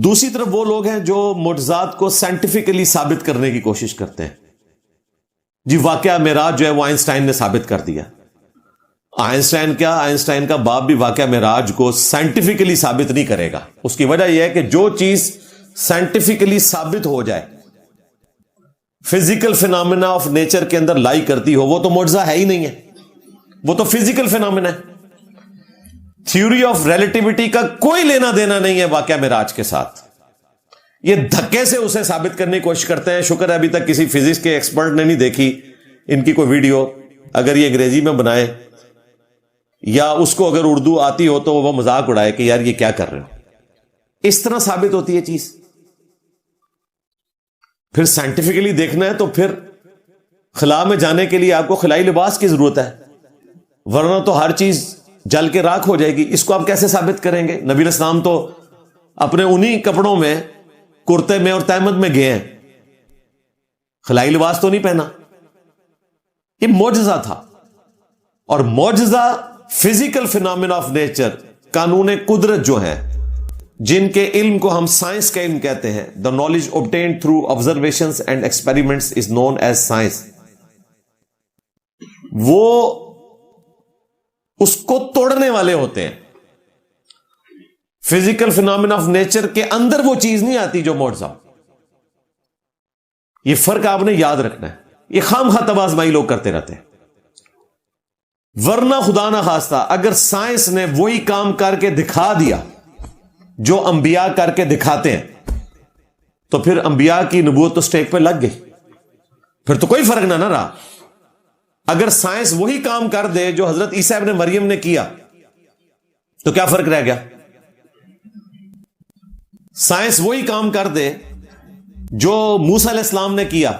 دوسری طرف وہ لوگ ہیں جو معجزات کو سائنٹیفکلی ثابت کرنے کی کوشش کرتے ہیں. جی واقعہ معراج جو ہے وہ آئنسٹائن نے ثابت کر دیا. آئنسٹائن کا باپ بھی واقعہ معراج کو سائنٹیفکلی ثابت نہیں کرے گا. اس کی وجہ یہ ہے کہ جو چیز سائنٹیفکلی ثابت ہو جائے, فزیکل فینامنا آف نیچر کے اندر لائی کرتی ہو, وہ تو معجزہ ہے ہی نہیں ہے, وہ تو فزیکل فینامنا ہے. تھیوری آف ریلیٹیوٹی کا کوئی لینا دینا نہیں ہے واقعہ معراج کے ساتھ. یہ دھکے سے اسے ثابت کرنے کی کوشش کرتے ہیں. شکر ہے ابھی تک کسی فزکس کے ایکسپرٹ نے نہیں دیکھی ان کی کوئی ویڈیو. اگر یہ انگریزی میں بنائے یا اس کو اگر اردو آتی ہو تو وہ مذاق اڑائے کہ یار یہ کیا کر رہے ہو. اس طرح ثابت ہوتی ہے چیز. پھر سائنٹیفکلی دیکھنا ہے تو پھر خلا میں جانے کے لیے آپ کو خلائی لباس کی ضرورت ہے, ورنہ تو ہر چیز جل کے راکھ ہو جائے گی. اس کو آپ کیسے ثابت کریں گے؟ نبی الاسلام تو اپنے انہی کپڑوں میں, کرتے میں اور تہمد میں گئے ہیں, خلائی لباس تو نہیں پہنا. یہ معجزہ تھا. اور معجزہ فزیکل فینامنا آف نیچر, قانون قدرت جو ہیں, جن کے علم کو ہم سائنس کا علم کہتے ہیں. The knowledge obtained through observations and experiments is known as science. وہ اس کو توڑنے والے ہوتے ہیں. فزیکل فینامنا آف نیچر کے اندر وہ چیز نہیں آتی جو معجزہ. یہ فرق آپ نے یاد رکھنا ہے. یہ خام خواہ تبازمائی لوگ کرتے رہتے ہیں. ورنہ خدا نہ خواستہ اگر سائنس نے وہی کام کر کے دکھا دیا جو انبیاء کر کے دکھاتے ہیں, تو پھر انبیاء کی نبوت تو سٹیک پہ لگ گئی. پھر تو کوئی فرق نہ رہا. اگر سائنس وہی کام کر دے جو حضرت عیسیٰ ابن مریم نے کیا, تو کیا فرق رہ گیا؟ سائنس وہی کام کر دے جو موسیٰ علیہ السلام نے کیا,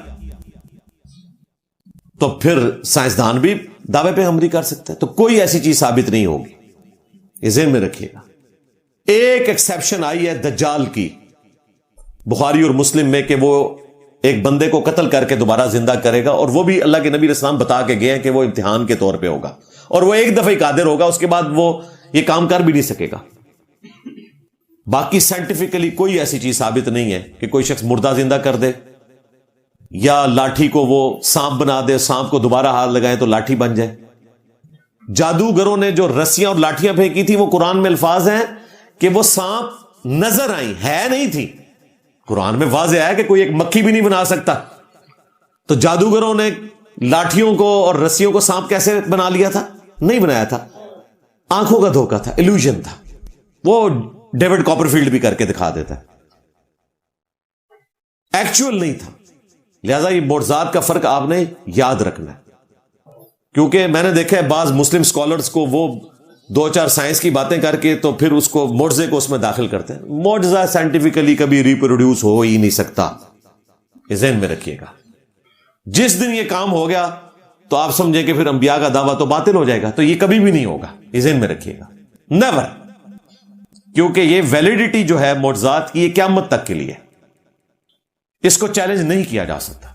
تو پھر سائنسدان بھی دعوے پہ حملی کر سکتے ہیں. تو کوئی ایسی چیز ثابت نہیں ہوگی, یہ ذہن میں رکھیے گا. ایک ایکسیپشن آئی ہے دجال کی بخاری اور مسلم میں, کہ وہ ایک بندے کو قتل کر کے دوبارہ زندہ کرے گا, اور وہ بھی اللہ کے نبی علیہ السلام بتا کے گئے ہیں کہ وہ امتحان کے طور پہ ہوگا, اور وہ ایک دفعہ ہی قادر ہوگا, اس کے بعد وہ یہ کام کر بھی نہیں سکے گا. باقی سائنٹیفکلی کوئی ایسی چیز ثابت نہیں ہے کہ کوئی شخص مردہ زندہ کر دے, یا لاٹھی کو وہ سانپ بنا دے, سانپ کو دوبارہ ہاتھ لگائے تو لاٹھی بن جائے. جادوگروں نے جو رسیاں اور لاٹھیاں پھینکی تھی, وہ قرآن میں الفاظ ہیں کہ وہ سانپ نظر آئی, ہے نہیں تھی. قرآن میں واضح ہے کہ کوئی ایک مکھی بھی نہیں بنا سکتا. تو جادوگروں نے لاٹھیوں کو اور رسیوں کو سانپ کیسے بنا لیا تھا؟ نہیں بنایا تھا. آنکھوں کا دھوکہ تھا, ایلوژن تھا. وہ ڈیوڈ کاپرفیلڈ بھی کر کے دکھا دیتا ہے, ایکچوئل نہیں تھا. لہذا یہ معجزات کا فرق آپ نے یاد رکھنا ہے. کیونکہ میں نے دیکھا ہے بعض مسلم اسکالرز کو وہ دو چار سائنس کی باتیں کر کے تو پھر اس کو معجزے کو اس میں داخل کرتے ہیں. معجزہ سائنٹیفکلی کبھی ریپروڈیوس ہو ہی نہیں سکتا, یہ ذہن میں رکھیے گا. جس دن یہ کام ہو گیا تو آپ سمجھیں کہ پھر انبیاء کا دعویٰ تو باطل ہو جائے گا. تو یہ کبھی بھی نہیں ہوگا, یہ ذہن میں رکھیے گا, نیور. کیونکہ یہ ویلیڈیٹی جو ہے معجزات کی, یہ قیامت تک کے لیے, اس کو چیلنج نہیں کیا جا سکتا.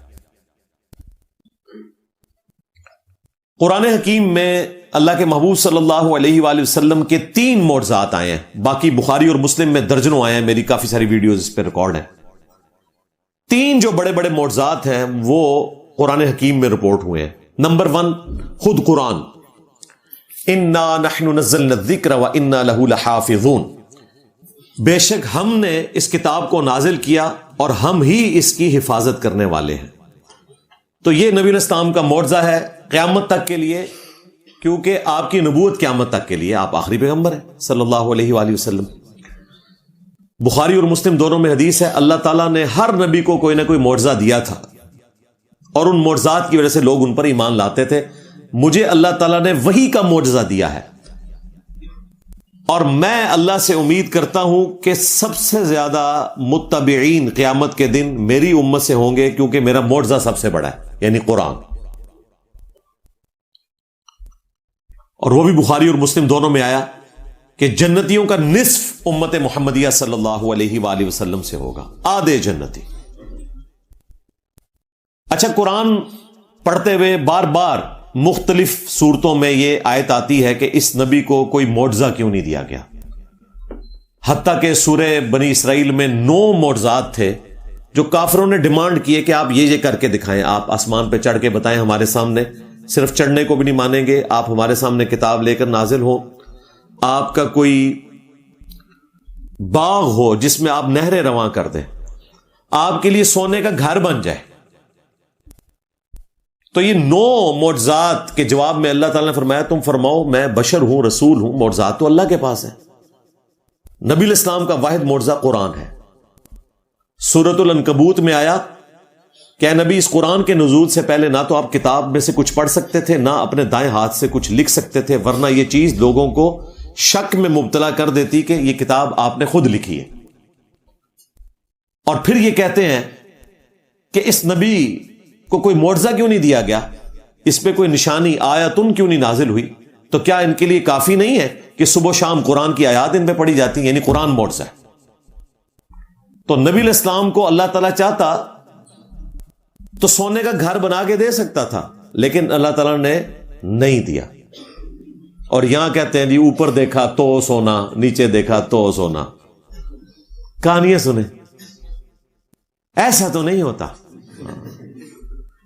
قرآن حکیم میں اللہ کے محبوب صلی اللہ علیہ وآلہ وسلم کے 3 معجزات آئے ہیں. باقی بخاری اور مسلم میں درجنوں آئے ہیں, میری کافی ساری ویڈیوز اس پہ ریکارڈ ہیں. 3 جو بڑے بڑے معجزات ہیں وہ قرآن حکیم میں رپورٹ ہوئے ہیں. نمبر 1 خود قرآن, انا نحن نزلنا الذکر وانا لہ لحافظون. بے شک ہم نے اس کتاب کو نازل کیا اور ہم ہی اس کی حفاظت کرنے والے ہیں. تو یہ نبی علیہ السلام کا معجزہ ہے قیامت تک کے لیے, کیونکہ آپ کی نبوت قیامت تک کے لیے, آپ آخری پیغمبر ہیں صلی اللہ علیہ وآلہ وسلم. بخاری اور مسلم دونوں میں حدیث ہے, اللہ تعالیٰ نے ہر نبی کو کوئی نہ کوئی معجزہ دیا تھا, اور ان معجزات کی وجہ سے لوگ ان پر ایمان لاتے تھے. مجھے اللہ تعالیٰ نے وحی کا معجزہ دیا ہے, اور میں اللہ سے امید کرتا ہوں کہ سب سے زیادہ متبعین قیامت کے دن میری امت سے ہوں گے, کیونکہ میرا معجزہ سب سے بڑا ہے, یعنی قرآن. اور وہ بھی بخاری اور مسلم دونوں میں آیا کہ جنتیوں کا نصف امت محمدیہ صلی اللہ علیہ وآلہ وسلم سے ہوگا, آدھے جنتی. اچھا, قرآن پڑھتے ہوئے بار بار مختلف صورتوں میں یہ آیت آتی ہے کہ اس نبی کو کوئی معجزہ کیوں نہیں دیا گیا. حتیٰ کہ سورہ بنی اسرائیل میں 9 معجزات تھے جو کافروں نے ڈیمانڈ کیے کہ آپ یہ کر کے دکھائیں، آپ آسمان پہ چڑھ کے بتائیں ہمارے سامنے، صرف چڑھنے کو بھی نہیں مانیں گے، آپ ہمارے سامنے کتاب لے کر نازل ہو، آپ کا کوئی باغ ہو جس میں آپ نہریں رواں کر دیں، آپ کے لیے سونے کا گھر بن جائے۔ تو یہ 9 معجزات کے جواب میں اللہ تعالیٰ نے فرمایا تم فرماؤ میں بشر ہوں، رسول ہوں، معجزات تو اللہ کے پاس ہے۔ نبی الاسلام کا واحد معجزہ قرآن ہے۔ سورۃ العنکبوت میں آیا کہ اے نبی اس قرآن کے نزول سے پہلے نہ تو آپ کتاب میں سے کچھ پڑھ سکتے تھے، نہ اپنے دائیں ہاتھ سے کچھ لکھ سکتے تھے، ورنہ یہ چیز لوگوں کو شک میں مبتلا کر دیتی کہ یہ کتاب آپ نے خود لکھی ہے۔ اور پھر یہ کہتے ہیں کہ اس نبی کو کوئی معجزہ کیوں نہیں دیا گیا، اس پہ کوئی نشانی آیتن کیوں نہیں نازل ہوئی؟ تو کیا ان کے لیے کافی نہیں ہے کہ صبح و شام قرآن کی آیات ان پہ پڑھی جاتی ہیں؟ یعنی قرآن معجزہ ہے۔ تو نبی علیہ السلام کو اللہ تعالیٰ چاہتا تو سونے کا گھر بنا کے دے سکتا تھا، لیکن اللہ تعالیٰ نے نہیں دیا۔ اور یہاں کہتے ہیں جی اوپر دیکھا تو سونا، نیچے دیکھا تو سونا۔ کہانیاں سنیں، ایسا تو نہیں ہوتا۔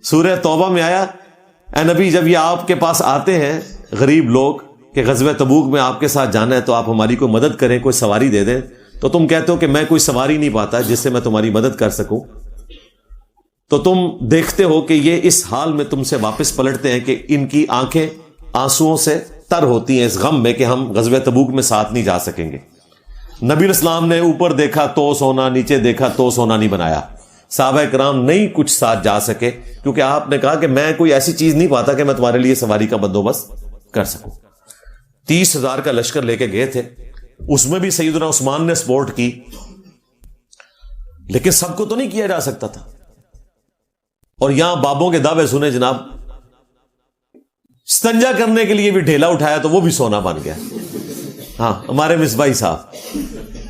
سورہ توبہ میں آیا اے نبی جب یہ آپ کے پاس آتے ہیں غریب لوگ کہ غزوہ تبوک میں آپ کے ساتھ جانا ہے تو آپ ہماری کوئی مدد کریں، کوئی سواری دے دیں، تو تم کہتے ہو کہ میں کوئی سواری نہیں پاتا جس سے میں تمہاری مدد کر سکوں، تو تم دیکھتے ہو کہ یہ اس حال میں تم سے واپس پلٹتے ہیں کہ ان کی آنکھیں آنسوؤں سے تر ہوتی ہیں اس غم میں کہ ہم غزوہ تبوک میں ساتھ نہیں جا سکیں گے۔ نبی الاسلام نے اوپر دیکھا تو سونا، نیچے دیکھا تو سونا نہیں بنایا۔ صحابہ کرام نہیں کچھ ساتھ جا سکے کیونکہ آپ نے کہا کہ میں کوئی ایسی چیز نہیں پاتا کہ میں تمہارے لیے سواری کا بندوبست کر سکوں۔ 30,000 کا لشکر لے کے گئے تھے، اس میں بھی سیدنا عثمان نے سپورٹ کی، لیکن سب کو تو نہیں کیا جا سکتا تھا۔ اور یہاں بابوں کے دعوے سنے جناب، استنجا کرنے کے لیے بھی ڈھیلا اٹھایا تو وہ بھی سونا بن گیا۔ ہاں ہمارے مصباحی صاحب،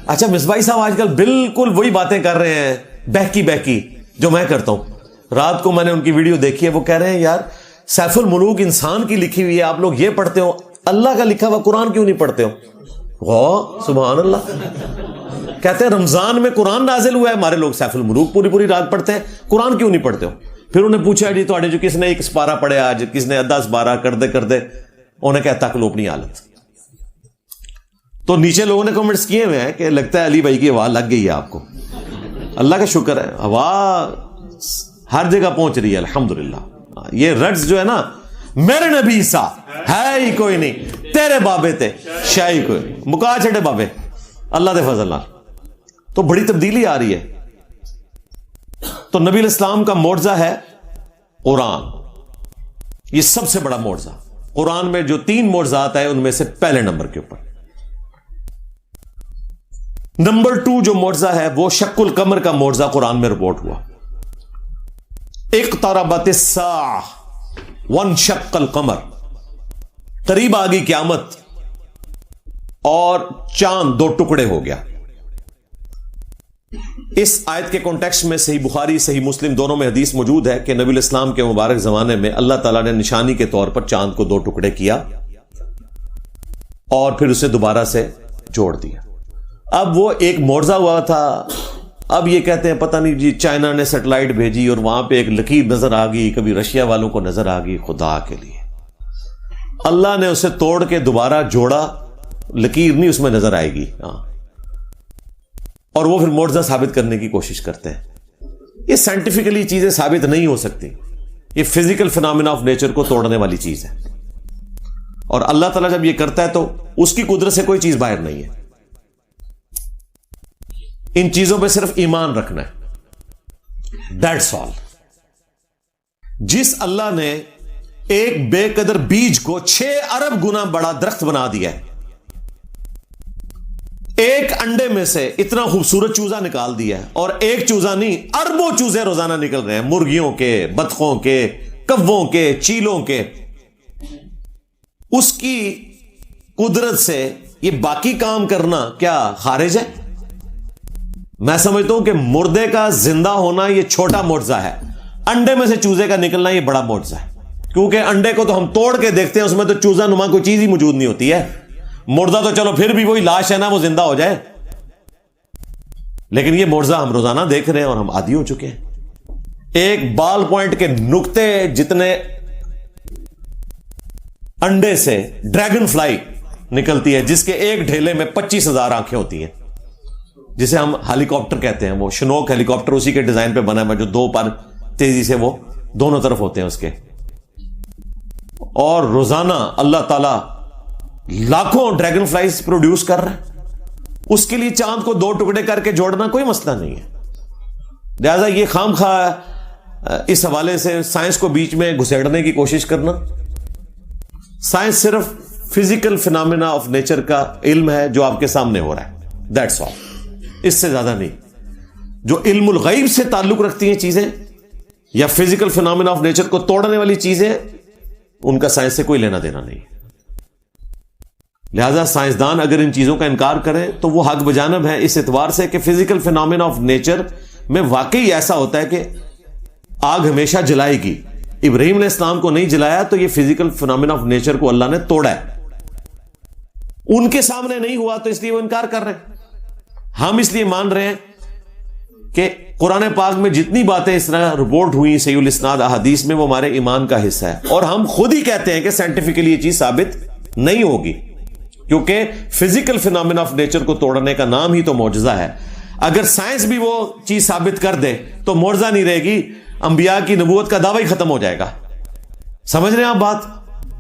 اچھا مصباحی صاحب آج کل بالکل وہی باتیں کر رہے ہیں بہکی جو میں کرتا ہوں۔ رات کو میں نے ان کی ویڈیو دیکھی ہے، وہ کہہ رہے ہیں یار سیف الملوک انسان کی لکھی ہوئی ہے، آپ لوگ یہ پڑھتے ہو، اللہ کا لکھا ہوا قرآن کیوں نہیں پڑھتے ہو؟ سبحان اللہ۔ کہتے ہیں رمضان میں قرآن نازل ہوا ہے، ہمارے لوگ سیف الملوک پوری رات پڑھتے ہیں، قرآن کیوں نہیں پڑھتے ہو؟ پھر انہیں پوچھا جی تو کس نے 1 سپارہ پڑھے آج، کس نے 10 12 کردے انہیں کہتا قلوبنی حالت۔ تو نیچے لوگوں نے کمنٹس کیے ہوئے ہیں کہ لگتا ہے علی بھائی کی ہوا لگ گئی ہے آپ کو۔ اللہ کا شکر ہے ہوا ہر جگہ پہنچ رہی ہے الحمدللہ۔ یہ رڈز جو ہے نا، میرے نبی سا ہے ہی کوئی نہیں، تیرے بابے تے شاہی کوئی نہیں، مکا چھڑے بابے، اللہ دے فضل اللہ۔ تو بڑی تبدیلی آ رہی ہے۔ تو نبی علیہ السلام کا معجزہ ہے قرآن، یہ سب سے بڑا معجزہ۔ قرآن میں جو 3 معجزات ہیں ان میں سے پہلے نمبر کے اوپر۔ نمبر 2 جو معجزہ ہے وہ شق القمر کا معجزہ قرآن میں رپورٹ ہوا۔ اقتربت الساعہ وانشق القمر، قریب آ گئی قیامت اور چاند 2 ٹکڑے ہو گیا۔ اس آیت کے کانٹیکسٹ میں صحیح بخاری صحیح مسلم دونوں میں حدیث موجود ہے کہ نبی الاسلام کے مبارک زمانے میں اللہ تعالیٰ نے نشانی کے طور پر چاند کو 2 ٹکڑے کیا اور پھر اسے دوبارہ سے جوڑ دیا۔ اب وہ ایک معجزہ ہوا تھا، اب یہ کہتے ہیں پتہ نہیں جی چائنا نے سیٹلائٹ بھیجی اور وہاں پہ ایک لکیر نظر آ گئی، کبھی رشیا والوں کو نظر آ گئی۔ خدا کے لیے اللہ نے اسے توڑ کے دوبارہ جوڑا، لکیر نہیں اس میں نظر آئے گی، اور وہ پھر معجزہ ثابت کرنے کی کوشش کرتے ہیں۔ یہ سائنٹیفکلی چیزیں ثابت نہیں ہو سکتی، یہ فزیکل فینامنا آف نیچر کو توڑنے والی چیز ہے، اور اللہ تعالیٰ جب یہ کرتا ہے تو اس کی قدرت سے کوئی چیز باہر نہیں ہے۔ ان چیزوں پہ صرف ایمان رکھنا ہے، دیٹس آل۔ جس اللہ نے ایک بے قدر بیج کو 6 ارب گنا بڑا درخت بنا دیا ہے، ایک انڈے میں سے اتنا خوبصورت چوزا نکال دیا ہے، اور ایک چوزا نہیں اربوں چوزے روزانہ نکل رہے ہیں، مرغیوں کے، بطخوں کے، کووں کے، چیلوں کے۔ اس کی قدرت سے یہ باقی کام کرنا کیا خارج ہے؟ میں سمجھتا ہوں کہ مردے کا زندہ ہونا یہ چھوٹا معجزہ ہے، انڈے میں سے چوزے کا نکلنا یہ بڑا معجزہ ہے، کیونکہ انڈے کو تو ہم توڑ کے دیکھتے ہیں، اس میں تو چوزا نما کوئی چیز ہی موجود نہیں ہوتی ہے۔ مردہ تو چلو پھر بھی وہی لاش ہے نا، وہ زندہ ہو جائے، لیکن یہ معجزہ ہم روزانہ دیکھ رہے ہیں اور ہم عادی ہو چکے ہیں. ایک بال پوائنٹ کے نقطے جتنے انڈے سے ڈریگن فلائی نکلتی ہے، جس کے ایک ڈھیلے میں 25,000 آنکھیں ہوتی ہیں، جسے ہم ہیلی کاپٹر کہتے ہیں. وہ شنوک ہیلی کاپٹر اسی کے ڈیزائن پہ بنا ہوا، جو 2 پر تیزی سے وہ دونوں طرف ہوتے ہیں اس کے. اور روزانہ اللہ تعالی لاکھوں ڈریگن فلائز پروڈیوس کر رہا ہے. اس کے لیے چاند کو 2 ٹکڑے کر کے جوڑنا کوئی مسئلہ نہیں ہے. لہذا یہ خام خواہ اس حوالے سے سائنس کو بیچ میں گھسیڑنے کی کوشش کرنا. سائنس صرف فزیکل فینامنا آف نیچر کا علم ہے جو آپ کے سامنے ہو رہا ہے، دیٹس آل. اس سے زیادہ نہیں. جو علم الغیب سے تعلق رکھتی ہیں چیزیں یا فزیکل فینامنا آف نیچر کو توڑنے والی چیزیں، ان کا سائنس سے کوئی لینا دینا نہیں. لہذا سائنسدان اگر ان چیزوں کا انکار کریں تو وہ حق بجانب ہے اس اعتبار سے کہ فزیکل فینامنا آف نیچر میں واقعی ایسا ہوتا ہے کہ آگ ہمیشہ جلائے گی. ابراہیم علیہ السلام کو نہیں جلایا تو یہ فزیکل فینامنا آف نیچر کو اللہ نے توڑا ہے. ان کے سامنے نہیں ہوا تو اس لیے وہ انکار کر رہے ہیں. ہم اس لیے مان رہے ہیں کہ قرآن پاک میں جتنی باتیں اس طرح رپورٹ ہوئی صحیح الاسناد احادیث میں، وہ ہمارے ایمان کا حصہ ہے. اور ہم خود ہی کہتے ہیں کہ سائنٹیفکلی یہ چیز ثابت نہیں ہوگی، کیونکہ فزیکل فینامنا آف نیچر کو توڑنے کا نام ہی تو معجزہ ہے. اگر سائنس بھی وہ چیز ثابت کر دے تو معجزہ نہیں رہے گی، انبیاء کی نبوت کا دعویٰ ہی ختم ہو جائے گا. سمجھ رہے ہیں آپ بات؟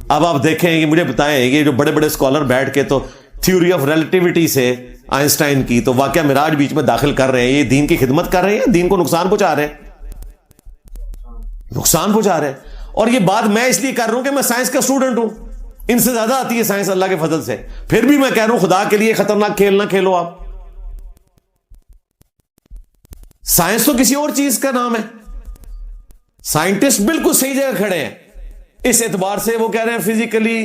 اب آپ دیکھیں، یہ مجھے بتائیں، یہ جو بڑے بڑے اسکالر بیٹھ کے تو تھیوری آف ریلیٹیوٹی سے آئنسٹائن کی تو واقعہ معراج بیچ میں داخل کر رہے ہیں، یہ دین کی خدمت کر رہے ہیں، دین کو نقصان پہنچا رہے ہیں، نقصان پہنچا رہے ہیں. اور یہ بات میں اس لیے کر رہا ہوں کہ میں سائنس کا اسٹوڈنٹ ہوں، ان سے زیادہ آتی ہے سائنس اللہ کے فضل سے. پھر بھی میں کہہ رہا ہوں خدا کے لیے خطرناک کھیل نہ کھیلو. آپ سائنس تو کسی اور چیز کا نام ہے. سائنٹسٹ بالکل صحیح جگہ کھڑے ہیں اس اعتبار سے، وہ کہہ رہے ہیں فزیکلی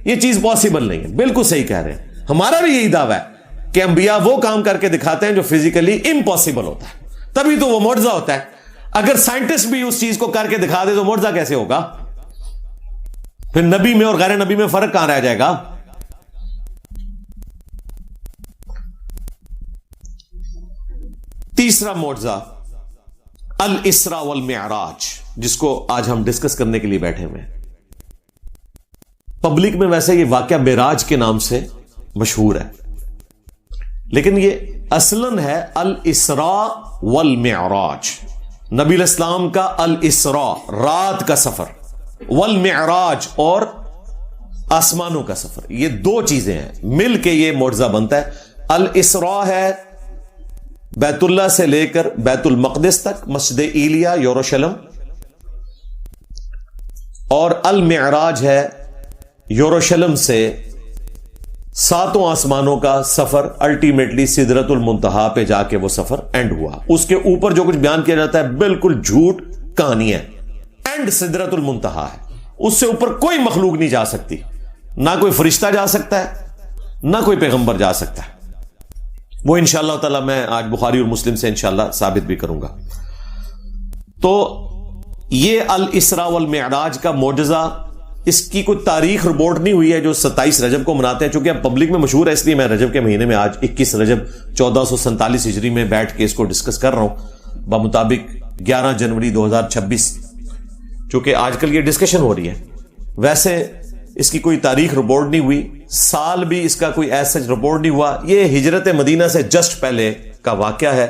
یہ چیز پاسبل نہیں ہے. بالکل صحیح کہہ رہے ہیں. ہمارا بھی یہی دعویٰ ہے کہ انبیاء وہ کام کر کے دکھاتے ہیں جو فزیکلی امپاسبل ہوتا ہے، تبھی تو وہ معجزہ ہوتا ہے. اگر سائنٹسٹ بھی اس چیز کو کر کے دکھا دے تو معجزہ کیسے ہوگا؟ پھر نبی میں اور غیر نبی میں فرق کہاں رہ جائے گا؟ تیسرا معجزہ الاسراء والمعراج، جس کو آج ہم ڈسکس کرنے کے لیے بیٹھے ہوئے ہیں. پبلک میں ویسے یہ واقعہ معراج کے نام سے مشہور ہے، لیکن یہ اصلاً ہے الاسراء والمعراج. نبی علیہ السلام کا الاسراء رات کا سفر، والمعراج اور آسمانوں کا سفر، یہ 2 چیزیں ہیں مل کے یہ معجزہ بنتا ہے. الاسراء ہے بیت اللہ سے لے کر بیت المقدس تک، مسجد ایلیا یروشلم، اور المعراج ہے یروشلم سے 7 آسمانوں کا سفر، الٹیمیٹلی سدرۃ المنتہا پہ جا کے وہ سفر اینڈ ہوا. اس کے اوپر جو کچھ بیان کیا جاتا ہے بالکل جھوٹ کہانی ہے. اینڈ سدرۃ المنتہا ہے، اس سے اوپر کوئی مخلوق نہیں جا سکتی، نہ کوئی فرشتہ جا سکتا ہے نہ کوئی پیغمبر جا سکتا ہے. وہ انشاءاللہ تعالی میں آج بخاری اور مسلم سے انشاءاللہ ثابت بھی کروں گا. تو یہ الاسراء والمعراج کا معجزہ، اس کی کوئی تاریخ رپورٹ نہیں ہوئی ہے جو 27 رجب کو مناتے ہیں. چونکہ اب پبلک میں مشہور ہے اس لیے میں رجب کے مہینے میں آج 21 رجب 1447 ہجری میں بیٹھ کے اس کو ڈسکس کر رہا ہوں بمطابق 11 جنوری 2026، چونکہ آج کل یہ ڈسکشن ہو رہی ہے. ویسے اس کی کوئی تاریخ رپورٹ نہیں ہوئی، سال بھی اس کا کوئی ایسا رپورٹ نہیں ہوا. یہ ہجرت مدینہ سے جسٹ پہلے کا واقعہ ہے.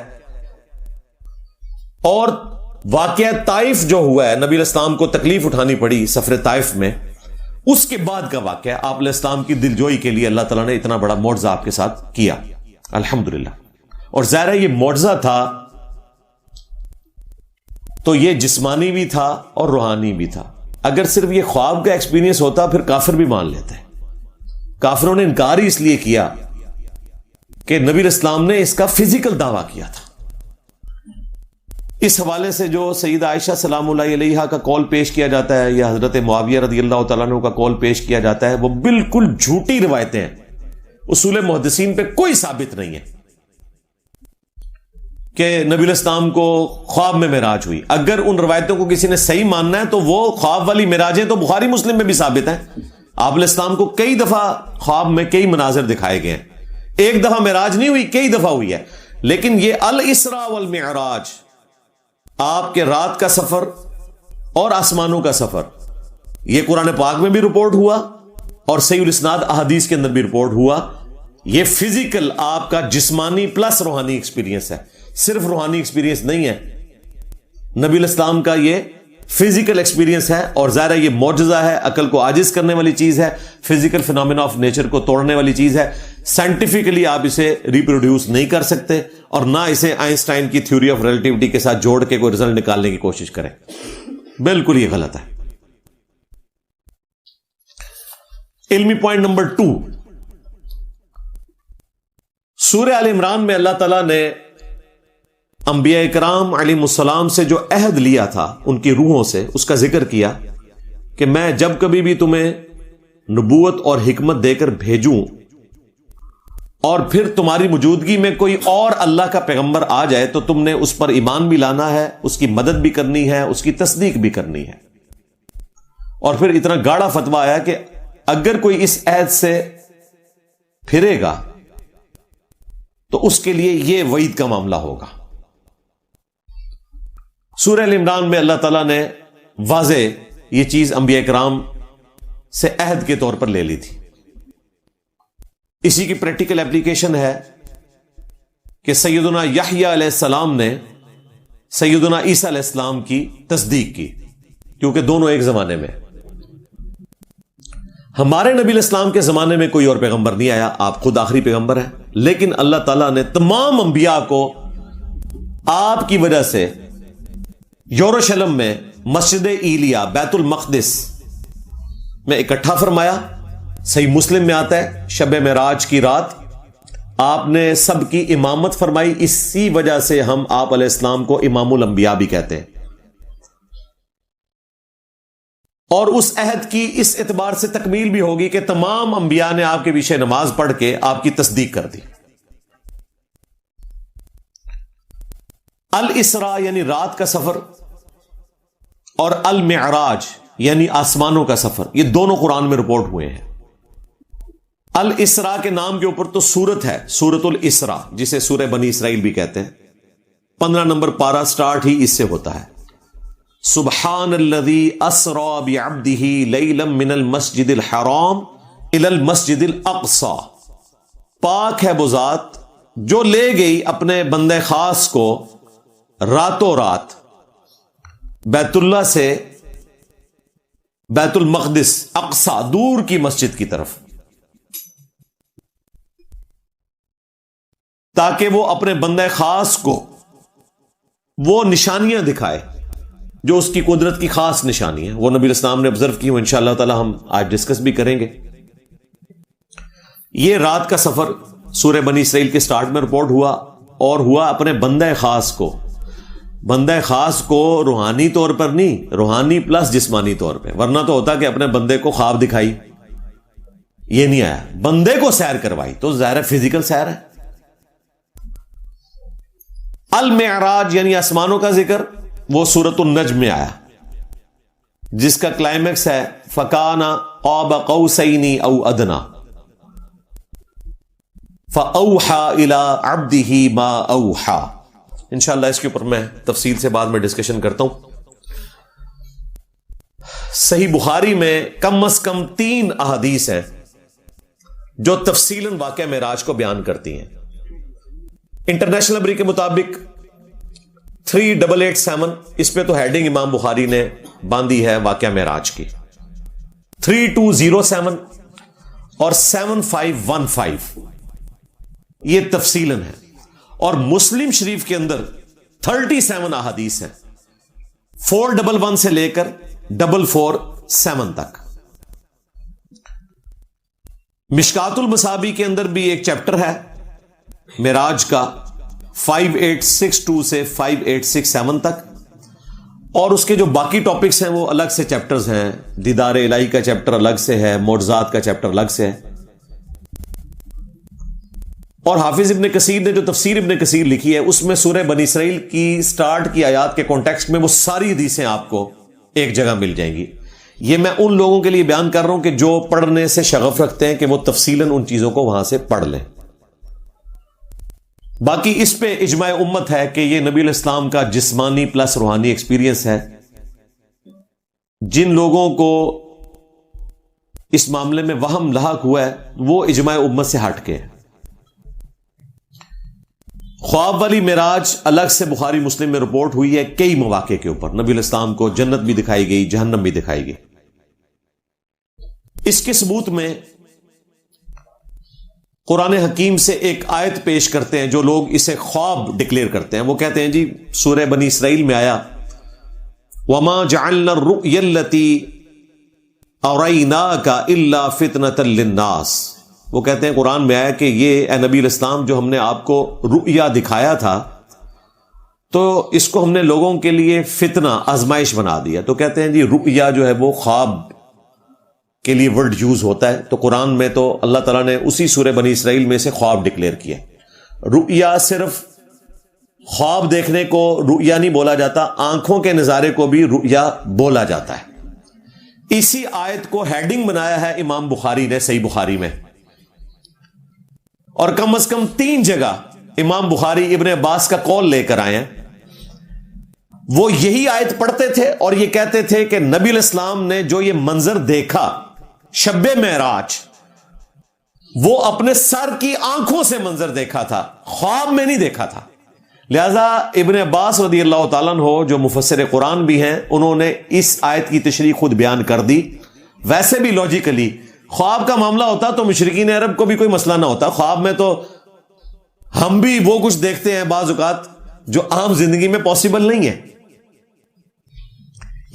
اور واقعہ طائف جو ہوا ہے، نبی علیہ السلام کو تکلیف اٹھانی پڑی سفر طائف میں، اس کے بعد کا واقعہ. آپ علیہ السلام کی دلجوئی کے لیے اللہ تعالیٰ نے اتنا بڑا معجزہ آپ کے ساتھ کیا، الحمدللہ. اور ظاہر ہے یہ معجزہ تھا تو یہ جسمانی بھی تھا اور روحانی بھی تھا. اگر صرف یہ خواب کا ایکسپیرینس ہوتا پھر کافر بھی مان لیتے. کافروں نے انکار ہی اس لیے کیا کہ نبی علیہ السلام نے اس کا فزیکل دعویٰ کیا تھا. اس حوالے سے جو سیدہ عائشہ سلام اللہ علیہا کا قول پیش کیا جاتا ہے یا حضرت معاویہ رضی اللہ تعالیٰ عنہ کا قول پیش کیا جاتا ہے، وہ بالکل جھوٹی روایتیں ہیں. اصول محدثین پہ کوئی ثابت نہیں ہے کہ نبی علیہ السلام کو خواب میں معراج ہوئی. اگر ان روایتوں کو کسی نے صحیح ماننا ہے تو وہ خواب والی معراجیں تو بخاری مسلم میں بھی ثابت ہیں. آپ علیہ السلام کو کئی دفعہ خواب میں کئی مناظر دکھائے گئے ہیں. ایک دفعہ معراج نہیں ہوئی، کئی دفعہ ہوئی ہے. لیکن یہ الاسراء والمعراج، آپ کے رات کا سفر اور آسمانوں کا سفر، یہ قرآن پاک میں بھی رپورٹ ہوا اور صحیح الاسناد احادیث کے اندر بھی رپورٹ ہوا۔ یہ فزیکل آپ کا جسمانی پلس روحانی ایکسپیرینس ہے، صرف روحانی ایکسپیرینس نہیں ہے۔ نبی الاسلام کا یہ فزیکل ایکسپیرینس ہے، اور ظاہر ہے یہ معجزہ ہے، عقل کو عاجز کرنے والی چیز ہے، فزیکل فینومینا آف نیچر کو توڑنے والی چیز ہے۔ سائنٹیفکلی آپ اسے ریپروڈیوس نہیں کر سکتے، اور نہ اسے آئنسٹائن کی تھیوری آف ریلیٹیوٹی کے ساتھ جوڑ کے کوئی رزلٹ نکالنے کی کوشش کریں، بالکل یہ غلط ہے۔ علمی پوائنٹ نمبر 2، سورہ آل عمران میں اللہ تعالیٰ نے انبیاء کرام علیہ السلام سے جو عہد لیا تھا ان کی روحوں سے، اس کا ذکر کیا کہ میں جب کبھی بھی تمہیں نبوت اور حکمت دے کر بھیجوں اور پھر تمہاری موجودگی میں کوئی اور اللہ کا پیغمبر آ جائے تو تم نے اس پر ایمان بھی لانا ہے، اس کی مدد بھی کرنی ہے، اس کی تصدیق بھی کرنی ہے۔ اور پھر اتنا گاڑا فتویٰ آیا کہ اگر کوئی اس عہد سے پھرے گا تو اس کے لیے یہ وعید کا معاملہ ہوگا۔ سورہ ال عمران میں اللہ تعالیٰ نے واضح یہ چیز انبیاء کرام سے عہد کے طور پر لے لی تھی۔ اسی کی پریکٹیکل اپلیکیشن ہے کہ سیدنا یحییٰ علیہ السلام نے سیدنا عیسیٰ علیہ السلام کی تصدیق کی، کیونکہ دونوں ایک زمانے میں۔ ہمارے نبی علیہ السلام کے زمانے میں کوئی اور پیغمبر نہیں آیا، آپ خود آخری پیغمبر ہیں، لیکن اللہ تعالیٰ نے تمام انبیاء کو آپ کی وجہ سے یروشلم میں مسجد ایلیا بیت المقدس میں اکٹھا فرمایا۔ صحیح مسلم میں آتا ہے شب معراج کی رات آپ نے سب کی امامت فرمائی، اسی وجہ سے ہم آپ علیہ السلام کو امام الانبیاء بھی کہتے ہیں۔ اور اس عہد کی اس اعتبار سے تکمیل بھی ہوگی کہ تمام انبیاء نے آپ کے پیچھے نماز پڑھ کے آپ کی تصدیق کر دی۔ الاسراء یعنی رات کا سفر، اور المعراج یعنی آسمانوں کا سفر، یہ دونوں قرآن میں رپورٹ ہوئے ہیں۔ الاسراء کے نام کے اوپر تو سورت ہے، سورت الاسراء، جسے سورہ بنی اسرائیل بھی کہتے ہیں۔ 15 نمبر پارہ سٹارٹ ہی اس سے ہوتا ہے، سبحان الذی اسری بعبدہ لیلا من المسجد الحرام الی المسجد الاقصی، پاک ہے وہ ذات جو لے گئی اپنے بندے خاص کو راتوں رات بیت اللہ سے بیت المقدس اقصی دور کی مسجد کی طرف، تاکہ وہ اپنے بندے خاص کو وہ نشانیاں دکھائے جو اس کی قدرت کی خاص نشانی ہے۔ وہ نبی الاسلام نے آبزرو کی، وہ انشاءاللہ تعالی ہم آج ڈسکس بھی کریں گے۔ یہ رات کا سفر سورہ بنی اسرائیل کے سٹارٹ میں رپورٹ ہوا، اور ہوا اپنے بندے خاص کو، بندے خاص کو روحانی طور پر نہیں، روحانی پلس جسمانی طور پہ، ورنہ تو ہوتا کہ اپنے بندے کو خواب دکھائی، یہ نہیں آیا، بندے کو سیر کروائی، تو ظاہر فزیکل سیر ہے۔ المعراج یعنی آسمانوں کا ذکر وہ سورۃ النجم میں آیا، جس کا کلائمیکس ہے فَكَانَ قَابَ قَوْسَيْنِ أَوْ أَدْنَىٰ فَأَوْحَىٰ إِلَىٰ عَبْدِهِ مَا أَوْحَىٰ۔ انشاءاللہ اس کے اوپر میں تفصیل سے بعد میں ڈسکشن کرتا ہوں۔ صحیح بخاری میں کم از کم 3 احادیث ہیں جو تفصیلاً واقعہ معراج کو بیان کرتی ہیں۔ انٹرنیشنل نمبر کے مطابق 3887، اس پہ تو ہیڈنگ امام بخاری نے باندھی ہے واقعہ معراج کی، 3207 اور 7515 یہ تفصیلاً ہے، اور مسلم شریف کے اندر 37 احادیث ہیں، 411 سے لے کر 447 تک۔ مشکات المصابی کے اندر بھی ایک چیپٹر ہے معراج کا، 5862 سے 5867 تک، اور اس کے جو باقی ٹاپکس ہیں وہ الگ سے چیپٹرز ہیں، دیدار الہی کا چیپٹر الگ سے ہے، معجزات کا چیپٹر الگ سے ہے۔ اور حافظ ابن کثیر نے جو تفسیر ابن کثیر لکھی ہے اس میں سورہ بنی اسرائیل کی سٹارٹ کی آیات کے کانٹیکسٹ میں وہ ساری حدیثیں آپ کو ایک جگہ مل جائیں گی۔ یہ میں ان لوگوں کے لیے بیان کر رہا ہوں کہ جو پڑھنے سے شغف رکھتے ہیں کہ وہ تفصیلاً ان چیزوں کو وہاں سے پڑھ لیں۔ باقی اس پہ اجماع امت ہے کہ یہ نبی علیہ السلام کا جسمانی پلس روحانی ایکسپیرینس ہے. جن لوگوں کو اس معاملے میں وہم لاحق ہوا ہے وہ اجماع امت سے ہٹ کے. خواب والی معراج الگ سے بخاری مسلم میں رپورٹ ہوئی ہے کئی مواقع کے اوپر. نبی علیہ السلام کو جنت بھی دکھائی گئی، جہنم بھی دکھائی گئی. اس کے ثبوت میں قرآن حکیم سے ایک آیت پیش کرتے ہیں جو لوگ اسے خواب ڈکلیئر کرتے ہیں. وہ کہتے ہیں جی سورہ بنی اسرائیل میں آیا وَمَا جَعَلْنَا الرُّؤْيَا الَّتِي أَرَيْنَاكَ إِلَّا فِتْنَةً لِلنَّاسِ. وہ کہتے ہیں قرآن میں آیا کہ یہ اے نبی علیہ السلام جو ہم نے آپ کو رؤیا دکھایا تھا تو اس کو ہم نے لوگوں کے لیے فتنہ آزمائش بنا دیا. تو کہتے ہیں جی رؤیا جو ہے وہ خواب کے لیے ورڈ یوز ہوتا ہے. تو قرآن میں تو اللہ تعالیٰ نے اسی سورہ بنی اسرائیل میں سے خواب ڈکلیئر کیا. رؤیا صرف خواب دیکھنے کو رؤیا نہیں بولا جاتا، آنکھوں کے نظارے کو بھی رؤیا بولا جاتا ہے. اسی آیت کو ہیڈنگ بنایا ہے امام بخاری نے صحیح بخاری میں، اور کم از کم 3 جگہ امام بخاری ابن عباس کا قول لے کر آئے ہیں. وہ یہی آیت پڑھتے تھے اور یہ کہتے تھے کہ نبی علیہ السلام نے جو یہ منظر دیکھا شب معراج وہ اپنے سر کی آنکھوں سے منظر دیکھا تھا، خواب میں نہیں دیکھا تھا. لہذا ابن عباس رضی اللہ تعالیٰ عنہ جو مفسر قرآن بھی ہیں انہوں نے اس آیت کی تشریح خود بیان کر دی. ویسے بھی لاجیکلی خواب کا معاملہ ہوتا تو مشرکین عرب کو بھی کوئی مسئلہ نہ ہوتا. خواب میں تو ہم بھی وہ کچھ دیکھتے ہیں بعض اوقات جو عام زندگی میں پاسبل نہیں ہے.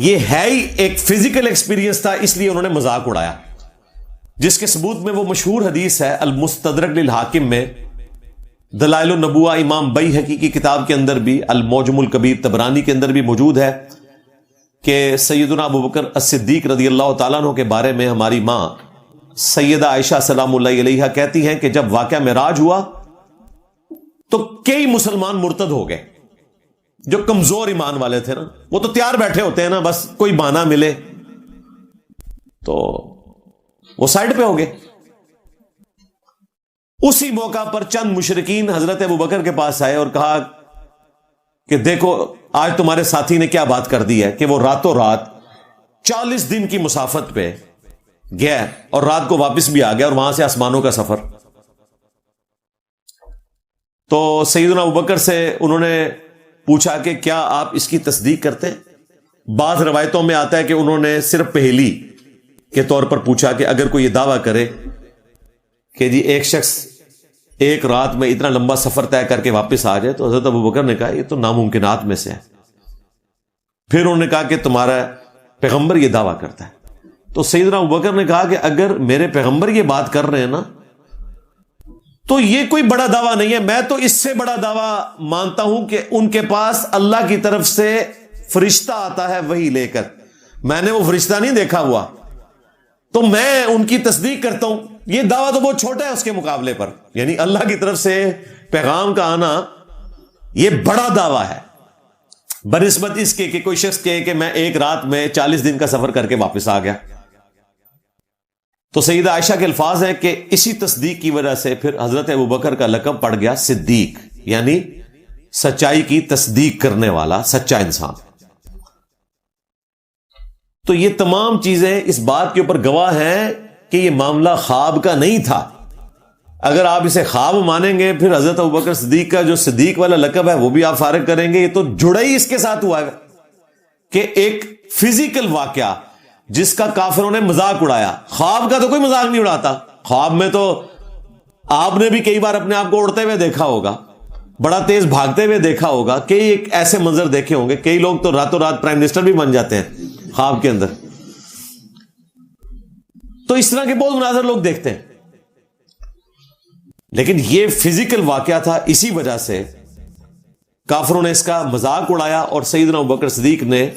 یہ ہے ہی ایک فزیکل ایکسپیرینس تھا، اس لیے انہوں نے مذاق اڑایا. جس کے ثبوت میں وہ مشہور حدیث ہے المستدرک للحاکم میں، دلائل النبوہ امام بیہقی کی کتاب کے اندر بھی، المعجم الکبیر طبرانی کے اندر بھی موجود ہے کہ سیدنا ابوبکر الصدیق رضی اللہ تعالیٰ عنہ کے بارے میں ہماری ماں سیدہ عائشہ سلام اللہ علیہا کہتی ہیں کہ جب واقعہ معراج ہوا تو کئی مسلمان مرتد ہو گئے. جو کمزور ایمان والے تھے نا وہ تو تیار بیٹھے ہوتے ہیں نا، بس کوئی بہانہ ملے تو وہ سائڈ پہ ہو گئے. اسی موقع پر چند مشرکین حضرت ابوبکر کے پاس آئے اور کہا کہ دیکھو آج تمہارے ساتھی نے کیا بات کر دی ہے کہ وہ راتوں رات 40 دن کی مسافت پہ گیا اور رات کو واپس بھی آ گیا اور وہاں سے آسمانوں کا سفر. تو سیدنا ابوبکر سے انہوں نے پوچھا کہ کیا آپ اس کی تصدیق کرتے ہیں؟ بعض روایتوں میں آتا ہے کہ انہوں نے صرف پہلی کے طور پر پوچھا کہ اگر کوئی یہ دعویٰ کرے کہ جی ایک شخص ایک رات میں اتنا لمبا سفر طے کر کے واپس آ جائے، تو حضرت ابوبکر نے کہا یہ تو ناممکنات میں سے ہے. پھر انہوں نے کہا کہ تمہارا پیغمبر یہ دعویٰ کرتا ہے. تو سیدنا ابوبکر نے کہا کہ اگر میرے پیغمبر یہ بات کر رہے ہیں نا تو یہ کوئی بڑا دعویٰ نہیں ہے. میں تو اس سے بڑا دعویٰ مانتا ہوں کہ ان کے پاس اللہ کی طرف سے فرشتہ آتا ہے وہی لے کر. میں نے وہ فرشتہ نہیں دیکھا ہوا تو میں ان کی تصدیق کرتا ہوں. یہ دعویٰ تو بہت چھوٹا ہے اس کے مقابلے پر. یعنی اللہ کی طرف سے پیغام کا آنا یہ بڑا دعویٰ ہے بنسبت اس کے کہ کوئی شخص کہے کہ میں ایک رات میں 40 دن کا سفر کر کے واپس آ گیا. تو سیدہ عائشہ کے الفاظ ہیں کہ اسی تصدیق کی وجہ سے پھر حضرت ابوبکر کا لقب پڑ گیا صدیق، یعنی سچائی کی تصدیق کرنے والا، سچا انسان. تو یہ تمام چیزیں اس بات کے اوپر گواہ ہیں کہ یہ معاملہ خواب کا نہیں تھا. اگر آپ اسے خواب مانیں گے پھر حضرت ابوبکر صدیق کا جو صدیق والا لقب ہے وہ بھی آپ فارغ کریں گے. یہ تو جڑا ہی اس کے ساتھ ہوا ہے کہ ایک فزیکل واقعہ جس کا کافروں نے مذاق اڑایا. خواب کا تو کوئی مذاق نہیں اڑاتا. خواب میں تو آپ نے بھی کئی بار اپنے آپ کو اڑتے ہوئے دیکھا ہوگا، بڑا تیز بھاگتے ہوئے دیکھا ہوگا، کئی ایک ایسے منظر دیکھے ہوں گے. کئی لوگ تو راتوں رات پرائم منسٹر بھی بن جاتے ہیں خواب کے اندر. تو اس طرح کے بہت مناظر لوگ دیکھتے ہیں، لیکن یہ فزیکل واقعہ تھا. اسی وجہ سے کافروں نے اس کا مذاق اڑایا اور سیدنا ابوبکر صدیق نے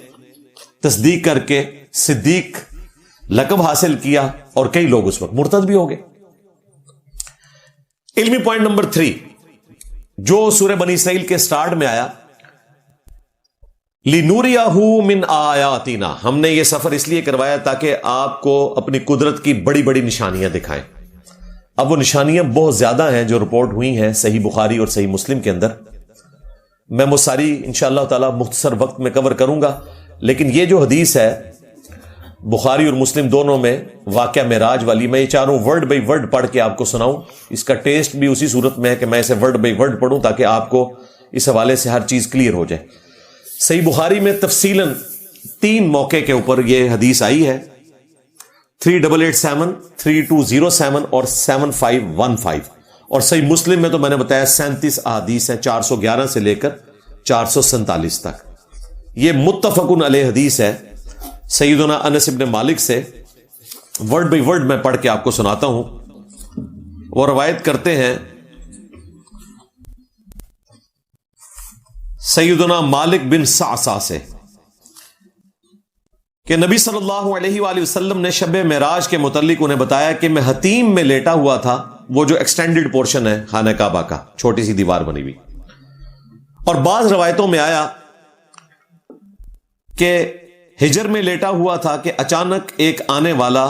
تصدیق کر کے صدیق لقب حاصل کیا اور کئی لوگ اس وقت مرتد بھی ہو گئے. علمی پوائنٹ نمبر 3 جو سورہ بنی اسرائیل کے سٹارٹ میں آیا، لِنُرِيَهُ مِنْ آیاتنا، ہم نے یہ سفر اس لیے کروایا تاکہ آپ کو اپنی قدرت کی بڑی بڑی نشانیاں دکھائیں. اب وہ نشانیاں بہت زیادہ ہیں جو رپورٹ ہوئی ہیں صحیح بخاری اور صحیح مسلم کے اندر. میں وہ ساری انشاءاللہ تعالی مختصر وقت میں کور کروں گا. لیکن یہ جو حدیث ہے بخاری اور مسلم دونوں میں واقعہ معراج والی، میں یہ چاہ رہا ہوں ورڈ بائی ورڈ پڑھ کے آپ کو سناؤں. اس کا ٹیسٹ بھی اسی صورت میں ہے کہ میں اسے ورڈ بائی ورڈ پڑھوں تاکہ آپ کو اس حوالے سے ہر چیز کلیئر ہو جائے. صحیح بخاری میں تفصیلاً 3 موقع کے اوپر یہ حدیث آئی ہے، 3887، 3207 اور 7515. اور صحیح مسلم میں تو میں نے بتایا 37 احادیث ہیں، 411 سے لے کر 447 تک. یہ متفقن علیہ حدیث ہے سیدنا انس بن مالک سے. ورڈ بائی ورڈ میں پڑھ کے آپ کو سناتا ہوں. وہ روایت کرتے ہیں سیدنا مالک بن صعصع سے کہ نبی صلی اللہ علیہ وآلہ وسلم نے شب معراج کے متعلق انہیں بتایا کہ میں حتیم میں لیٹا ہوا تھا، وہ جو ایکسٹینڈڈ پورشن ہے خانہ کعبہ کا، چھوٹی سی دیوار بنی ہوئی. اور بعض روایتوں میں آیا کہ ہجر میں لیٹا ہوا تھا کہ اچانک ایک آنے والا